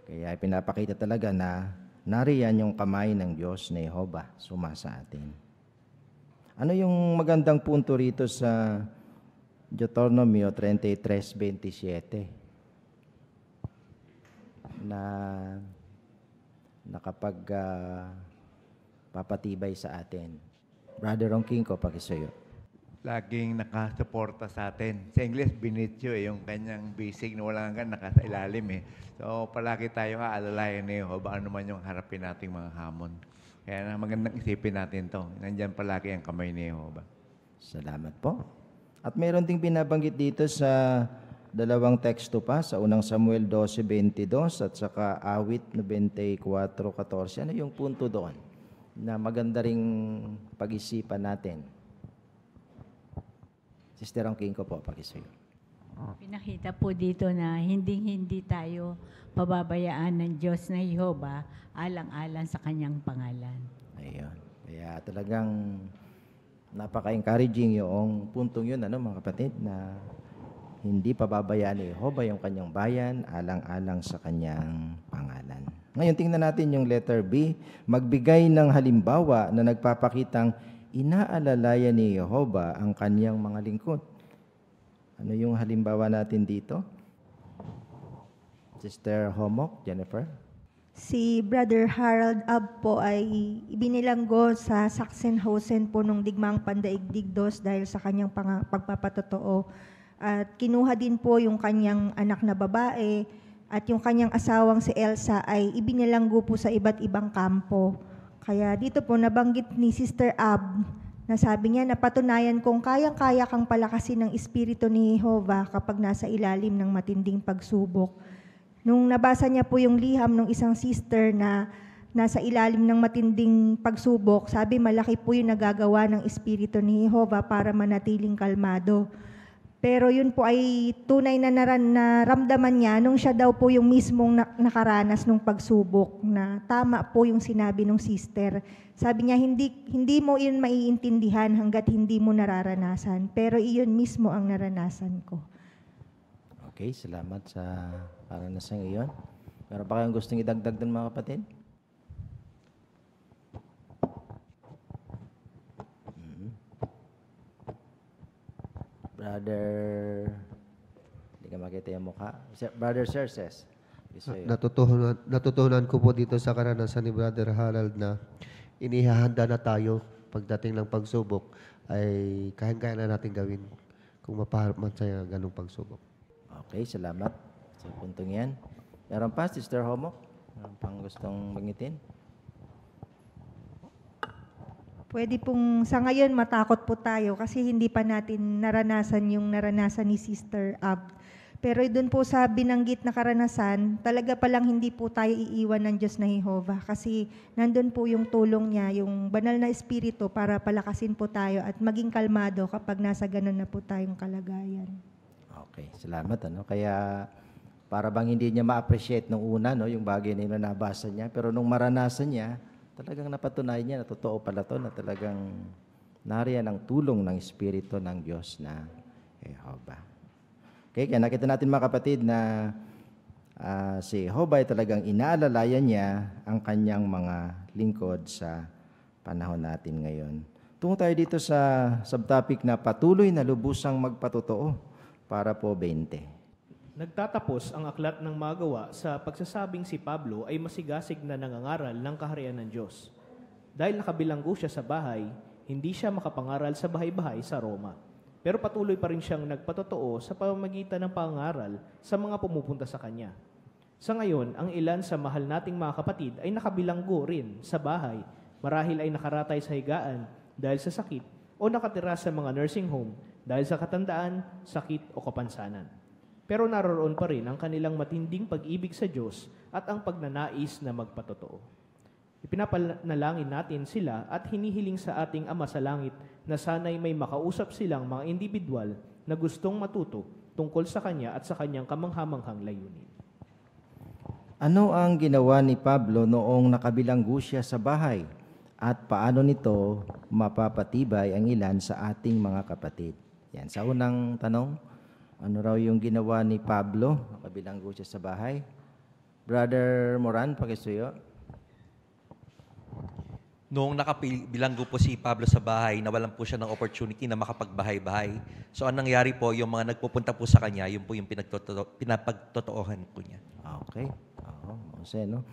Kaya pinapakita talaga na nariyan yung kamay ng Diyos na Jehovah sumasa atin. Ano yung magandang punto rito sa Deuteronomio 33:27? Na kapag papatibay sa atin. Brother Ronking ko, pakisuyo. Laging nakasuporta sa atin. Sa English, binityo yung kanyang basic na walang hanggan nakasa ilalim So, palagi tayo aalalayan ni Jehovah ano man yung harapin nating mga hamon. Kaya magandang isipin natin to. Nandyan palagi ang kamay ni Jehovah. Salamat po. At mayroon ding binabanggit dito sa dalawang teksto pa, sa unang Samuel 12:22 at saka Awit 94:14. Ano yung punto doon na maganda ring pag-isipan natin? Sister King ko po, pakisuyo. Pinakita po dito na hindi tayo pababayaan ng Diyos na Jehova alang-alang sa kanyang pangalan. Ayun. Kaya talagang napaka-encouraging yung puntong yun, mga kapatid, na hindi pababayaan ni Jehova yung kanyang bayan alang-alang sa kanyang pangalan. Ngayon, tingnan natin yung letter B. Magbigay ng halimbawa na nagpapakitang inaalalayan ni Jehova ang kanyang mga lingkod. Ano yung halimbawa natin dito? Sister Homok, Jennifer? Si Brother Harold Ab po ay ibinilanggo sa Sachsenhausen po nung digmaang pandaigdig dos dahil sa kanyang pagpapatotoo. At kinuha din po yung kanyang anak na babae at yung kanyang asawang si Elsa ay ibinilanggo po sa iba't ibang kampo. Kaya dito po nabanggit ni Sister Ab na sabi niya, napatunayan kong kayang-kaya kang palakasin ng Espiritu ni Jehova kapag nasa ilalim ng matinding pagsubok. Nung nabasa niya po yung liham ng isang sister na nasa ilalim ng matinding pagsubok, sabi malaki po yung nagagawa ng Espiritu ni Jehova para manatiling kalmado. Pero yun po ay tunay na naramdaman niya nung siya daw po yung mismong nakaranas ng pagsubok, na tama po yung sinabi ng sister. Sabi niya, hindi mo yun maiintindihan hanggat hindi mo nararanasan. Pero iyon mismo ang naranasan ko. Okay, salamat sa karanasan iyon. Meron pa kayong gustong idagdag din, mga kapatid? Brother, hindi ka makita yung mukha. Brother Cerces. Natutunan ko po dito sa karanasan ni Brother Harold na inihahanda na tayo pagdating ng pagsubok ay kaya na natin gawin kung mapaharap man sa ganung pagsubok. Okay, salamat sa puntong yan. Meron pa, Sister Homok? Meron pang gustong bangitin? Pwede pong sa ngayon matakot po tayo kasi hindi pa natin naranasan yung naranasan ni Sister Ab. Pero doon po sa binanggit na karanasan, talaga palang hindi po tayo iiwan ng Diyos na Jehova kasi nandun po yung tulong niya, yung banal na espiritu para palakasin po tayo at maging kalmado kapag nasa ganun na po tayong kalagayan. Okay, salamat. Kaya para bang hindi niya ma-appreciate nung una yung bagay na nabasa niya, pero nung maranasan niya, talagang napatunayan niya na totoo pala to, na talagang nariyan ang tulong ng Espiritu ng Diyos na Jehova. Okay, kaya nakita natin, mga kapatid, na si Jehova ay talagang inaalalayan niya ang kanyang mga lingkod sa panahon natin ngayon. Tungo tayo dito sa subtopic na patuloy na lubusang magpatotoo, para po 20. Nagtatapos ang aklat ng magawa sa pagsasabing si Pablo ay masigasig na nangangaral ng kaharian ng Diyos. Dahil nakabilanggo siya sa bahay, hindi siya makapangaral sa bahay-bahay sa Roma. Pero patuloy pa rin siyang nagpatotoo sa pamamagitan ng pangaral sa mga pumupunta sa kanya. Sa ngayon, ang ilan sa mahal nating mga kapatid ay nakabilanggo rin sa bahay, marahil ay nakaratay sa higaan dahil sa sakit o nakatira sa mga nursing home dahil sa katandaan, sakit o kapansanan. Pero naroon pa rin ang kanilang matinding pag-ibig sa Diyos at ang pagnanais na magpatotoo. Ipinapanalangin natin sila at hinihiling sa ating Ama sa Langit na sana'y may makausap silang mga individual na gustong matuto tungkol sa Kanya at sa Kanyang kamanghamanghang layunin. Ano ang ginawa ni Pablo noong nakabilanggo siya sa bahay? At paano nito mapapatibay ang ilan sa ating mga kapatid? Yan, sa unang tanong, ano raw yung ginawa ni Pablo? Nakabilanggo siya sa bahay. Brother Moran, pakisuyo. Noong nakabilanggo po si Pablo sa bahay, nawalan po siya ng opportunity na makapagbahay-bahay. So, anong nangyari po, yung mga nagpupunta po sa kanya, yun po yung pinapagtotoohan po niya. Okay. No?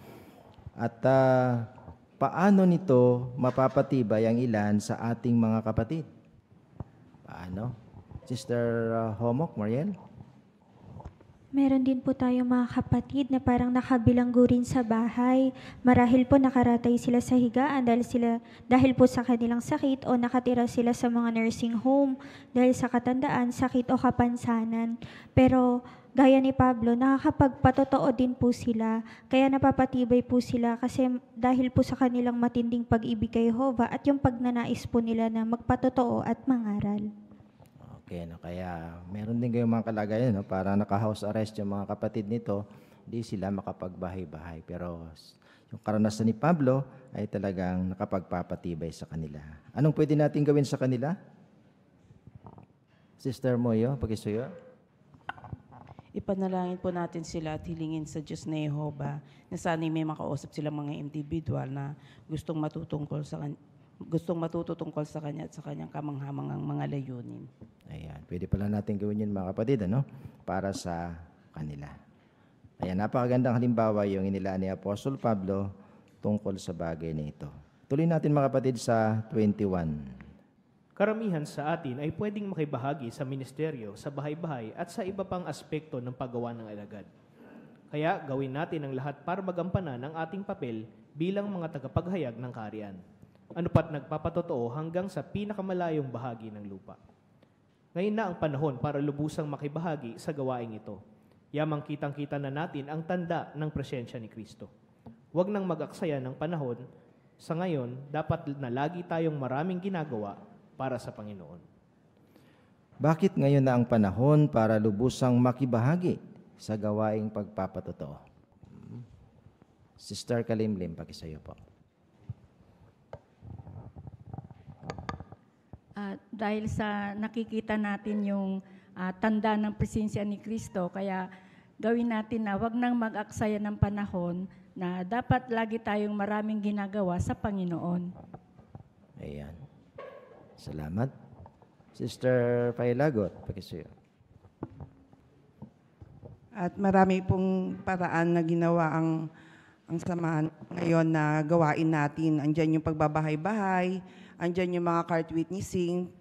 At paano nito mapapatibay ang ilan sa ating mga kapatid? Paano? Sister Homok, Mariel? Meron din po tayo mga kapatid na parang nakabilanggo rin sa bahay. Marahil po nakaratay sila sa higaan dahil po sa kanilang sakit o nakatira sila sa mga nursing home dahil sa katandaan, sakit o kapansanan. Pero gaya ni Pablo, nakakapagpatotoo din po sila. Kaya napapatibay po sila kasi dahil po sa kanilang matinding pag-ibig kay Jehova at yung pagnanais po nila na magpatotoo at mangaral. Okay, no? Kaya meron din kayong mga kalagayan, no? Para naka-house arrest yung mga kapatid nito, hindi sila makapagbahay-bahay. Pero yung karanasan ni Pablo ay talagang nakapagpapatibay sa kanila. Anong pwede natin gawin sa kanila? Sister Moyo, pakisuyo. Ipanalangin po natin sila at hilingin sa Diyos na Jehovah na sana may makausap sila mga individual na gustong matutungkol sa Kanya at sa Kanyang kamanghamangang mga layunin. Ayan, pwede pala natin gawin yun mga kapatid, ano? Para sa kanila. Ayan, napakagandang halimbawa yung inilaan ni Apostol Pablo tungkol sa bagay na ito. Tuloy natin mga kapatid sa 21. Karamihan sa atin ay pwedeng makibahagi sa ministeryo, sa bahay-bahay at sa iba pang aspekto ng paggawa ng alagad. Kaya gawin natin ang lahat para magampanan ang ating papel bilang mga tagapaghayag ng kaharian. Ano pat nagpapatotoo hanggang sa pinakamalayong bahagi ng lupa. Ngayon na ang panahon para lubusang makibahagi sa gawaing ito. Yamang kitang-kita na natin ang tanda ng presensya ni Kristo. Huwag nang mag-aksaya ng panahon. Sa ngayon, dapat na lagi tayong maraming ginagawa para sa Panginoon. Bakit ngayon na ang panahon para lubusang makibahagi sa gawaing pagpapatotoo? Sister Kalimlim, pakisayo po. Dahil sa nakikita natin yung tanda ng presensya ni Kristo, kaya gawin natin na wag nang mag-aksaya ng panahon na dapat lagi tayong maraming ginagawa sa Panginoon. Ayan. Salamat. Sister Pailagot, pakisuyo. At marami pong paraan na ginawa ang samahan ngayon na gawain natin. Andyan yung pagbabahay-bahay, andyan yung mga cart witnessing,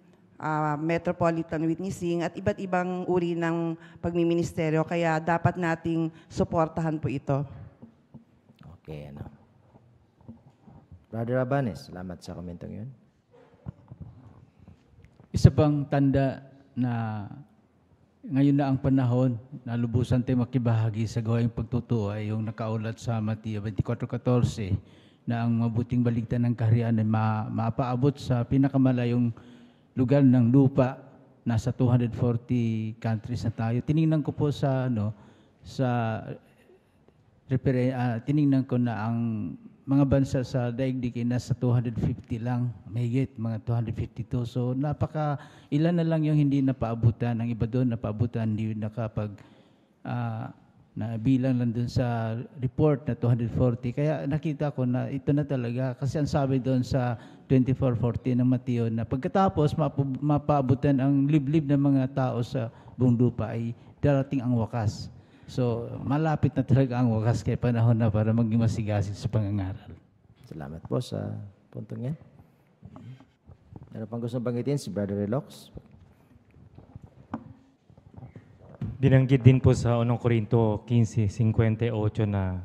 metropolitan witnessing, at iba't ibang uri ng pagmiministeryo. Kaya dapat nating suportahan po ito. Okay, ano. Brother Abanes, salamat sa komentong yun. Isa pang tanda na ngayon na ang panahon na lubusan tayo makibahagi sa gawaing pagtutoo ay yung nakaulat sa Mateo 24:14 na ang mabuting baligtad ng kaharian ay mapaabot sa pinakamalayong lugar ng lupa. Nasa 240 countries na tayo. Tiningnan ko po sa tiningnan ko na ang mga bansa sa daigdig ay nasa 250 lang, mahigit, mga 252. So ilan na lang yung hindi napaabutan, ang iba doon napaabutan, hindi nabilang lang doon sa report na 240. Kaya nakita ko na ito na talaga, kasi ang sabi doon sa 24:14 ng Mateo na pagkatapos mapaabutan ang liblib ng mga tao sa buong lupa ay darating ang wakas. So, malapit na talaga ang wakas, kaya panahon na para maging masigasig sa pangangaral. Salamat po sa puntong yan. Meron pang gusto banggitin si Brother Relox? Binanggit din po sa 1 Corinto 15:58 na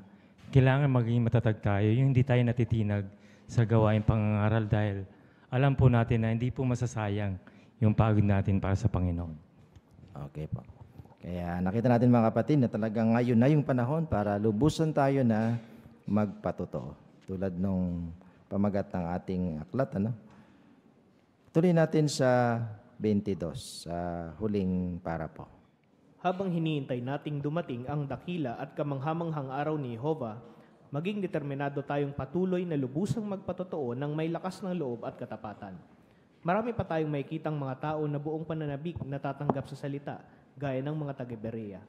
kailangan maging matatag tayo, yung hindi tayo natitinag sa gawain pangangaral dahil alam po natin na hindi po masasayang yung pagod natin para sa Panginoon. Okay po. Kaya nakita natin mga kapatid na talagang ngayon na yung panahon para lubusan tayo na magpatotoo. Tulad nung pamagat ng ating aklat. Ano? Tuloy natin sa 22, sa huling para po. Habang hinihintay nating dumating ang dakila at kamanghamanghang araw ni Jehovah, maging determinado tayong patuloy na lubusang magpatotoo ng may lakas ng loob at katapatan. Marami pa tayong makikitang mga tao na buong pananabik na tatanggap sa salita, gaya ng mga taga-Berea.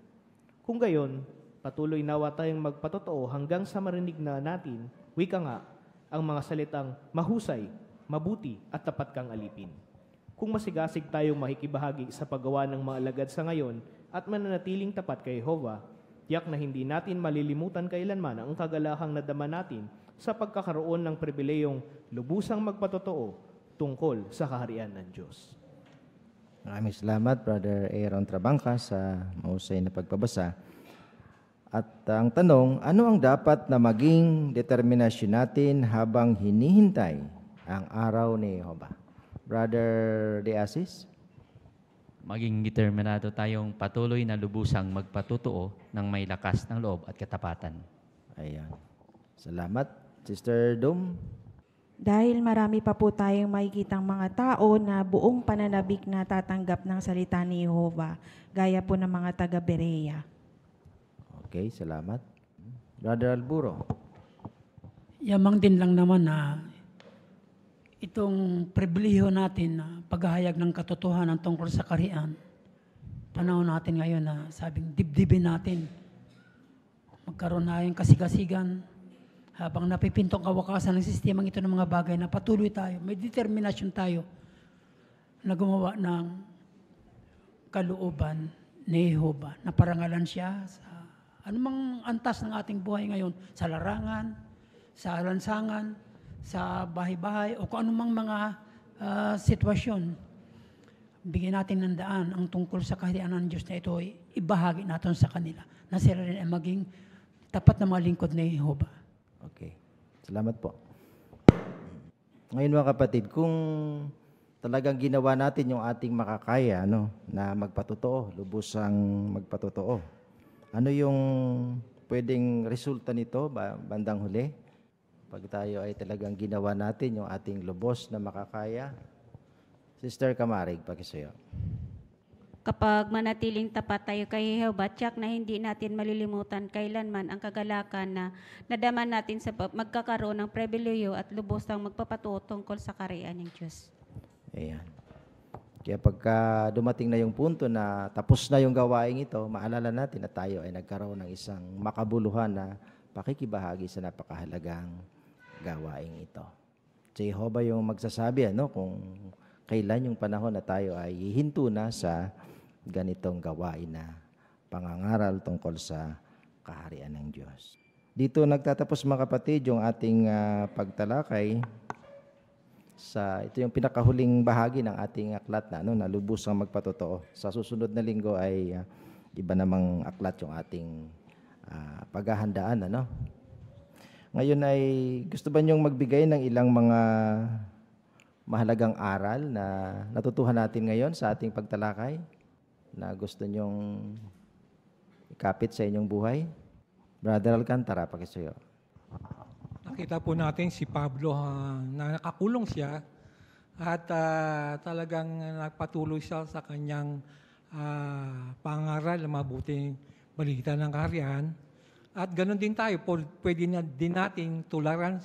Kung gayon, patuloy nawa tayong magpatotoo hanggang sa marinig na natin, wika nga, ang mga salitang mahusay, mabuti at tapat kang alipin. Kung masigasig tayong makikibahagi sa paggawa ng mga alagad sa ngayon at mananatiling tapat kay Jehovah, tiyak na hindi natin malilimutan kailanman ang kagalakang nadama natin sa pagkakaroon ng pribileyong lubusang magpatotoo tungkol sa kaharian ng Diyos. Maraming salamat, Brother Aaron Trabangka, sa mahusay na pagpabasa. At ang tanong, ano ang dapat na maging determinasyon natin habang hinihintay ang araw ni Jehovah? Brother De Asis? Maging determinado tayong patuloy na lubusang magpatotoo ng may lakas ng loob at katapatan. Ayan. Salamat. Sister Dom? Dahil marami pa po tayong makikitang mga tao na buong pananabik na tatanggap ng salita ni Jehovah, gaya po ng mga taga Berea. Okay, salamat. Brother Alburo. Yamang din lang naman na itong pribilehiyo natin na paghahayag ng katotohanan tungkol sa kaharian. Panahon natin ngayon na sabing dibdibin natin. Magkaroon na yung kasigasigan habang napipintong kawakasan ng sistemang ito ng mga bagay na patuloy tayo. May determinasyon tayo na gumawa ng kalooban ni Jehovah na parangalan siya sa anumang antas ng ating buhay ngayon, sa larangan, sa lansangan, sa bahay-bahay, o kung anumang mga sitwasyon. Bigyan natin ng daan ang tungkol sa kaharian ng Diyos na ito, ibahagi natin sa kanila na sila rin ay maging tapat na mga lingkod ni Jehovah. Okay. Salamat po. Ngayon mga kapatid, kung talagang ginawa natin yung ating makakaya na magpatotoo, lubusang magpatotoo, ano yung pwedeng resulta nito bandang huli? Pag tayo ay talagang ginawa natin yung ating lubos na makakaya. Sister Kamarig, pakisuyo. Kapag manatiling tapat tayo kay Jehovah, tiyak na hindi natin malilimutan kailanman ang kagalakan na nadaman natin sa magkakaroon ng pribileyo at lubos ng magpapatuo tungkol sa kaharian ng Diyos. Ayan. Kaya pagka dumating na yung punto na tapos na yung gawain ito, maalala natin na tayo ay nagkaroon ng isang makabuluhan na pakikibahagi sa napakahalagang gawain ito. Si Jehovah yung magsasabi kung kailan yung panahon na tayo ay hihinto na sa ganitong gawain na pangangaral tungkol sa kaharian ng Diyos. Dito nagtatapos mga kapatid yung ating pagtalakay sa ito yung pinakahuling bahagi ng ating aklat na lubusang magpatotoo. Sa susunod na linggo ay iba namang aklat yung ating paghahandaan. Ngayon ay gusto ba niyong magbigay ng ilang mga mahalagang aral na natutuhan natin ngayon sa ating pagtalakay na gusto niyong ikapit sa inyong buhay? Brother Alcantara, pakisuyo. Nakita po natin si Pablo na nakakulong siya at talagang nagpatuloy siya sa kanyang pangaral na mabuting balita ng kaharian. At ganoon din tayo, pwede na din nating tularan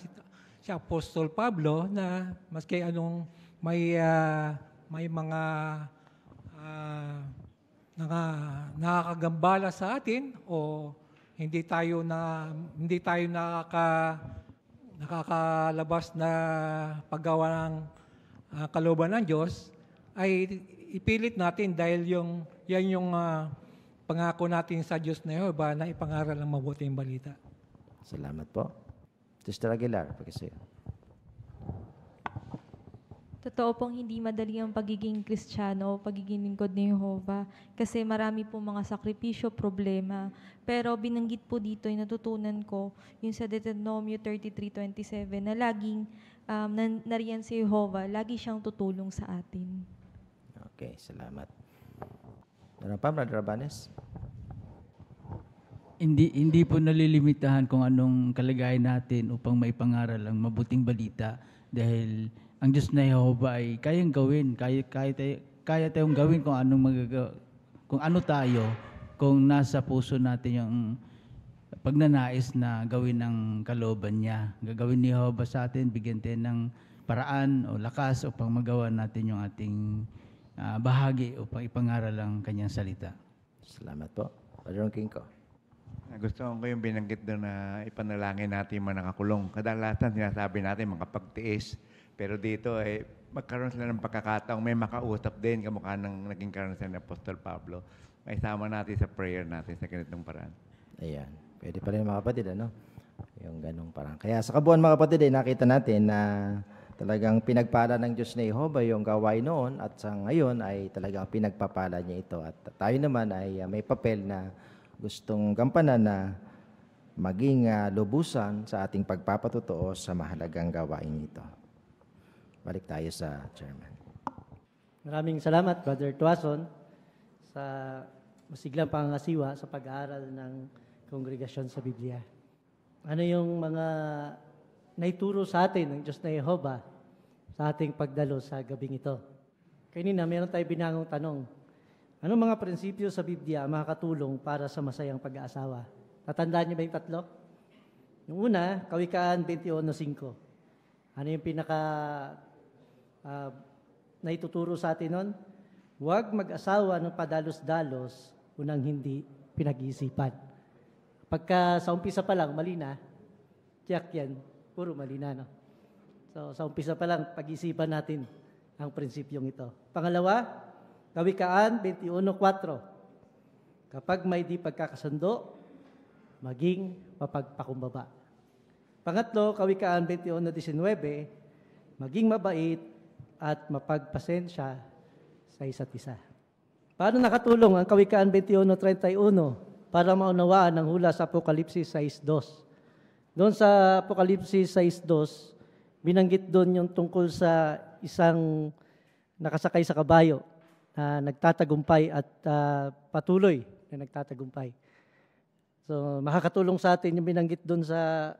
si Apostol Pablo na maski anong may mga nakakagambala sa atin o hindi tayo nakakalabas na paggawa ng kalooban ng Diyos, ay ipilit natin dahil yan yung pangako natin sa Diyos na Jehovah na ipangaral ang mabuting balita. Salamat po. Sister Aguilar, pakisuyo. Totoo pong hindi madali ang pagiging Kristiyano, pagiging lingkod ni Jehovah, kasi marami pong mga sakripisyo, problema. Pero binanggit po dito, yung natutunan ko, yung sa Deuteronomio 33:27, na laging nariyan si Jehovah, lagi siyang tutulong sa atin. Okay, salamat. Meron pa, Brother Rabanes? Hindi po nalilimitahan kung anong kalagayan natin upang maipangaral ang mabuting balita dahil ang Diyos na Jehovah ay kayang gawin, kaya tayong gawin kung ano tayo, kung nasa puso natin yung pagnanais na gawin ng kalooban niya. Gagawin ni Jehovah sa atin, bigyan tayo ng paraan o lakas upang magawa natin yung ating bahagi upang ipangaral ang kanyang salita. Salamat po. Brother Kingko. Gusto ko yung binanggit doon na ipanalangin natin yung mga nakakulong. Kadalasan sinasabi natin makapagtiis. Pero dito ay magkaroon sila ng pagkakataong may makausap din kamukha ng naging karanasan ni Apostol Pablo. May sama natin sa prayer natin sa ganitong paraan. Ayan. Pwede pa rin mga kapatid, yung ganong parang. Kaya sa kabuuan mga kapatid, nakita natin na talagang pinagpala ng Diyos na Jehovah yung gawain noon at sa ngayon ay talagang pinagpapala niya ito. At tayo naman ay may papel na gustong gampanan na maging lubusan sa ating pagpapatotoo sa mahalagang gawain ito. Balik tayo sa chairman. Maraming salamat, Brother Tuason, sa masiglang pangangasiwa sa pag-aaral ng kongregasyon sa Biblia. Ano yung mga naituro sa atin ng Diyos na Yehova sa ating pagdalo sa gabing ito. Kanina, meron tayo binangong tanong. Anong mga prinsipyo sa Biblia ang makakatulong para sa masayang pag-aasawa? Tatandaan niyo ba yung tatlo? Yung una, Kawikaan 21:5. Ano yung naituturo sa atin nun? Huwag mag-asawa ng padalos-dalos, unang hindi pinag-iisipan. Pagka sa umpisa pa lang, mali na, tiyak yan, puro mali na. No? So sa umpisa pa lang, pag-isipan natin ang prinsipyong ito. Pangalawa, Kawikaan 21:4. Kapag may di pagkakasundo, maging mapagpakumbaba. Pangatlo, Kawikaan 21:19, maging mabait at mapagpasensya sa isa't isa. Paano nakatulong ang Kawikaan 21:31 para maunawaan ang hula sa Apokalipsis 6:2? Doon sa Apokalipsis 6:2, binanggit doon yung tungkol sa isang nakasakay sa kabayo na nagtatagumpay at patuloy na nagtatagumpay. So, makakatulong sa atin yung binanggit doon sa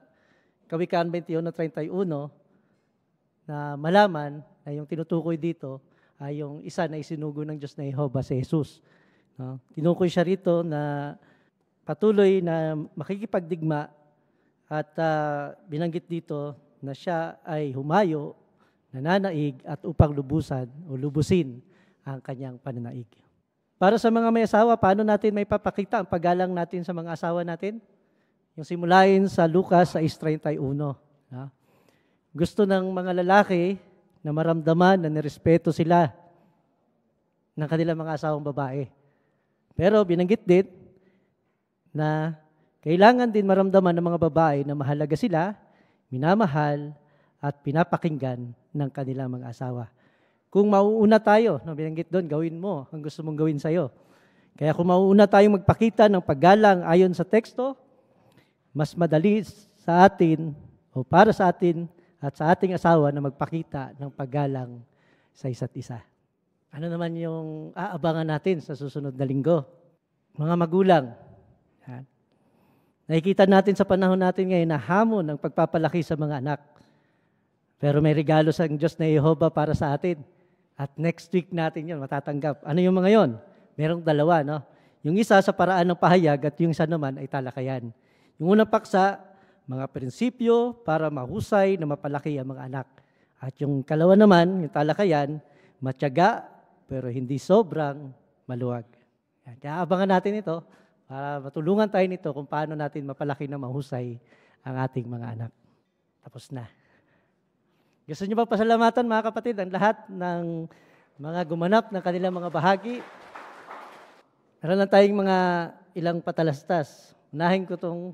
Kawikaan 21:31 na malaman na yung tinutukoy dito ay yung isa na isinugo ng Diyos na Yehova, si Jesus. No? Tinukoy siya rito na patuloy na makikipagdigma at binanggit dito na siya ay humayo, nananaig at upang lubusin ang kanyang pananaig. Para sa mga may asawa, paano natin may papakita ang paggalang natin sa mga asawa natin? Yung simulain sa Lucas 6:31. Gusto ng mga lalaki na maramdaman na nirespeto sila ng kanilang mga asawang babae. Pero binanggit din na kailangan din maramdaman ng mga babae na mahalaga sila, minamahal at pinapakinggan ng kanilang mga asawa. Kung mauuna tayo, binanggit doon, gawin mo ang gusto mong gawin sa'yo. Kaya kung mauuna tayong magpakita ng paggalang ayon sa teksto, mas madali sa atin o para sa atin at sa ating asawa na magpakita ng paggalang sa isa't isa. Ano naman yung aabangan natin sa susunod na linggo? Mga magulang, nakikita natin sa panahon natin ngayon na hamon ang pagpapalaki sa mga anak. Pero may regalo sa Diyos na Yehova para sa atin. At next week natin yun, matatanggap. Ano yung mga yon? Merong dalawa, no? Yung isa sa paraan ng pahayag at yung isa naman ay talakayan. Yung unang paksa, mga prinsipyo para mahusay na mapalaki ang mga anak. At yung kalawa naman, yung talakayan, matyaga pero hindi sobrang maluwag. Kaya abangan natin ito para matulungan tayo nito kung paano natin mapalaki na mahusay ang ating mga anak. Tapos na. Gusto niyo ba pasalamatan mga kapatid ang lahat ng mga gumanap ng kanilang mga bahagi? Meron lang tayong mga ilang patalastas. Unahin ko itong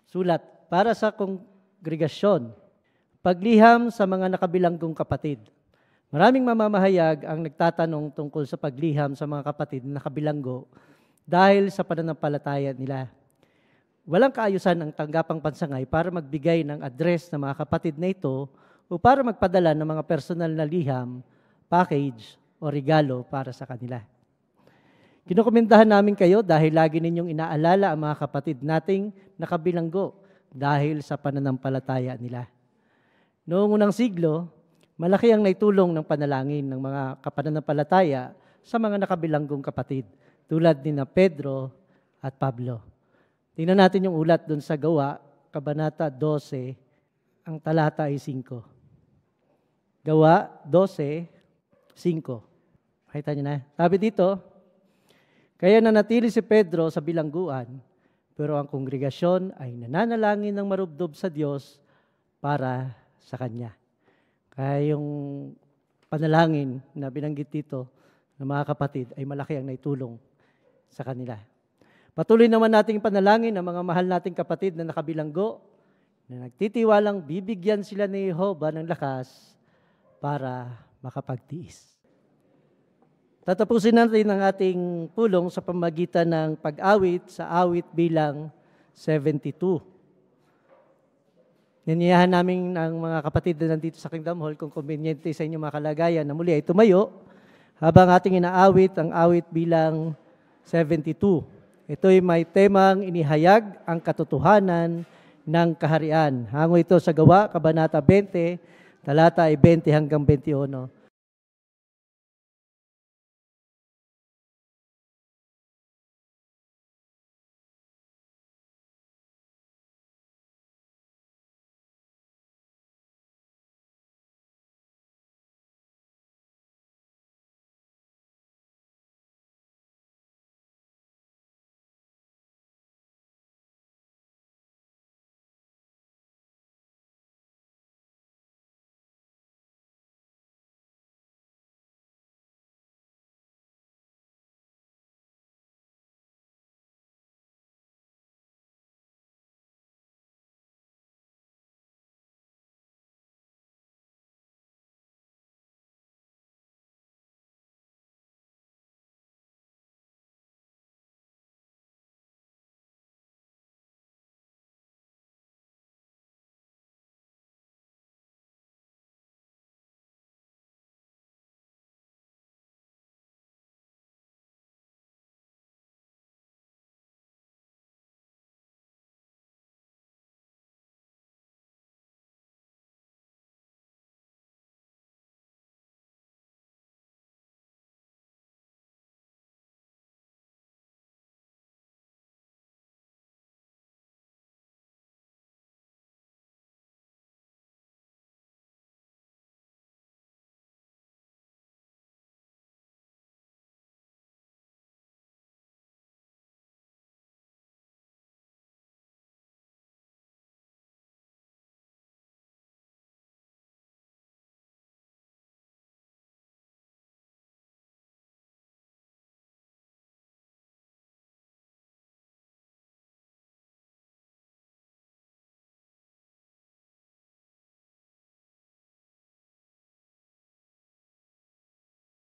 sulat. Para sa kongregasyon, pagliham sa mga nakabilanggong kapatid. Maraming mamamahayag ang nagtatanong tungkol sa pagliham sa mga kapatid na nakabilanggo dahil sa pananampalataya nila. Walang kaayusan ang tanggapang pansangay para magbigay ng address ng mga kapatid na ito o para magpadala ng mga personal na liham, package o regalo para sa kanila. Kinukomendahan namin kayo dahil lagi ninyong inaalala ang mga kapatid nating nakabilanggo dahil sa pananampalataya nila. Noong unang siglo, malaki ang naitulong ng panalangin ng mga kapananampalataya sa mga nakabilanggong kapatid tulad ni na Pedro at Pablo. Tingnan natin yung ulat doon sa Gawa, Kabanata 12, ang talata ay 5. Gawa 12:5. Makita niyo na. Sabi dito, kaya nanatili si Pedro sa bilangguan, pero ang kongregasyon ay nananalangin ng marubdob sa Diyos para sa Kanya. Kaya yung panalangin na binanggit dito ng mga kapatid ay malaki ang naitulong sa kanila. Patuloy naman nating panalangin ang mga mahal nating kapatid na nakabilanggo, na nagtitiwalang bibigyan sila ni Yehova ng lakas para makapagtiis. Tatapusin natin ang ating pulong sa pamagitan ng pag-awit sa awit bilang 72. Niniyahan namin ang mga kapatid na nandito sa Kingdom Hall kung conveniente sa inyong mga kalagayan na muli ay tumayo habang ating inaawit ang awit bilang 72. Ito'y may temang inihayag ang katotohanan ng kaharian. Hango ito sa Gawa, Kabanata 20, talata ay 20 hanggang 21.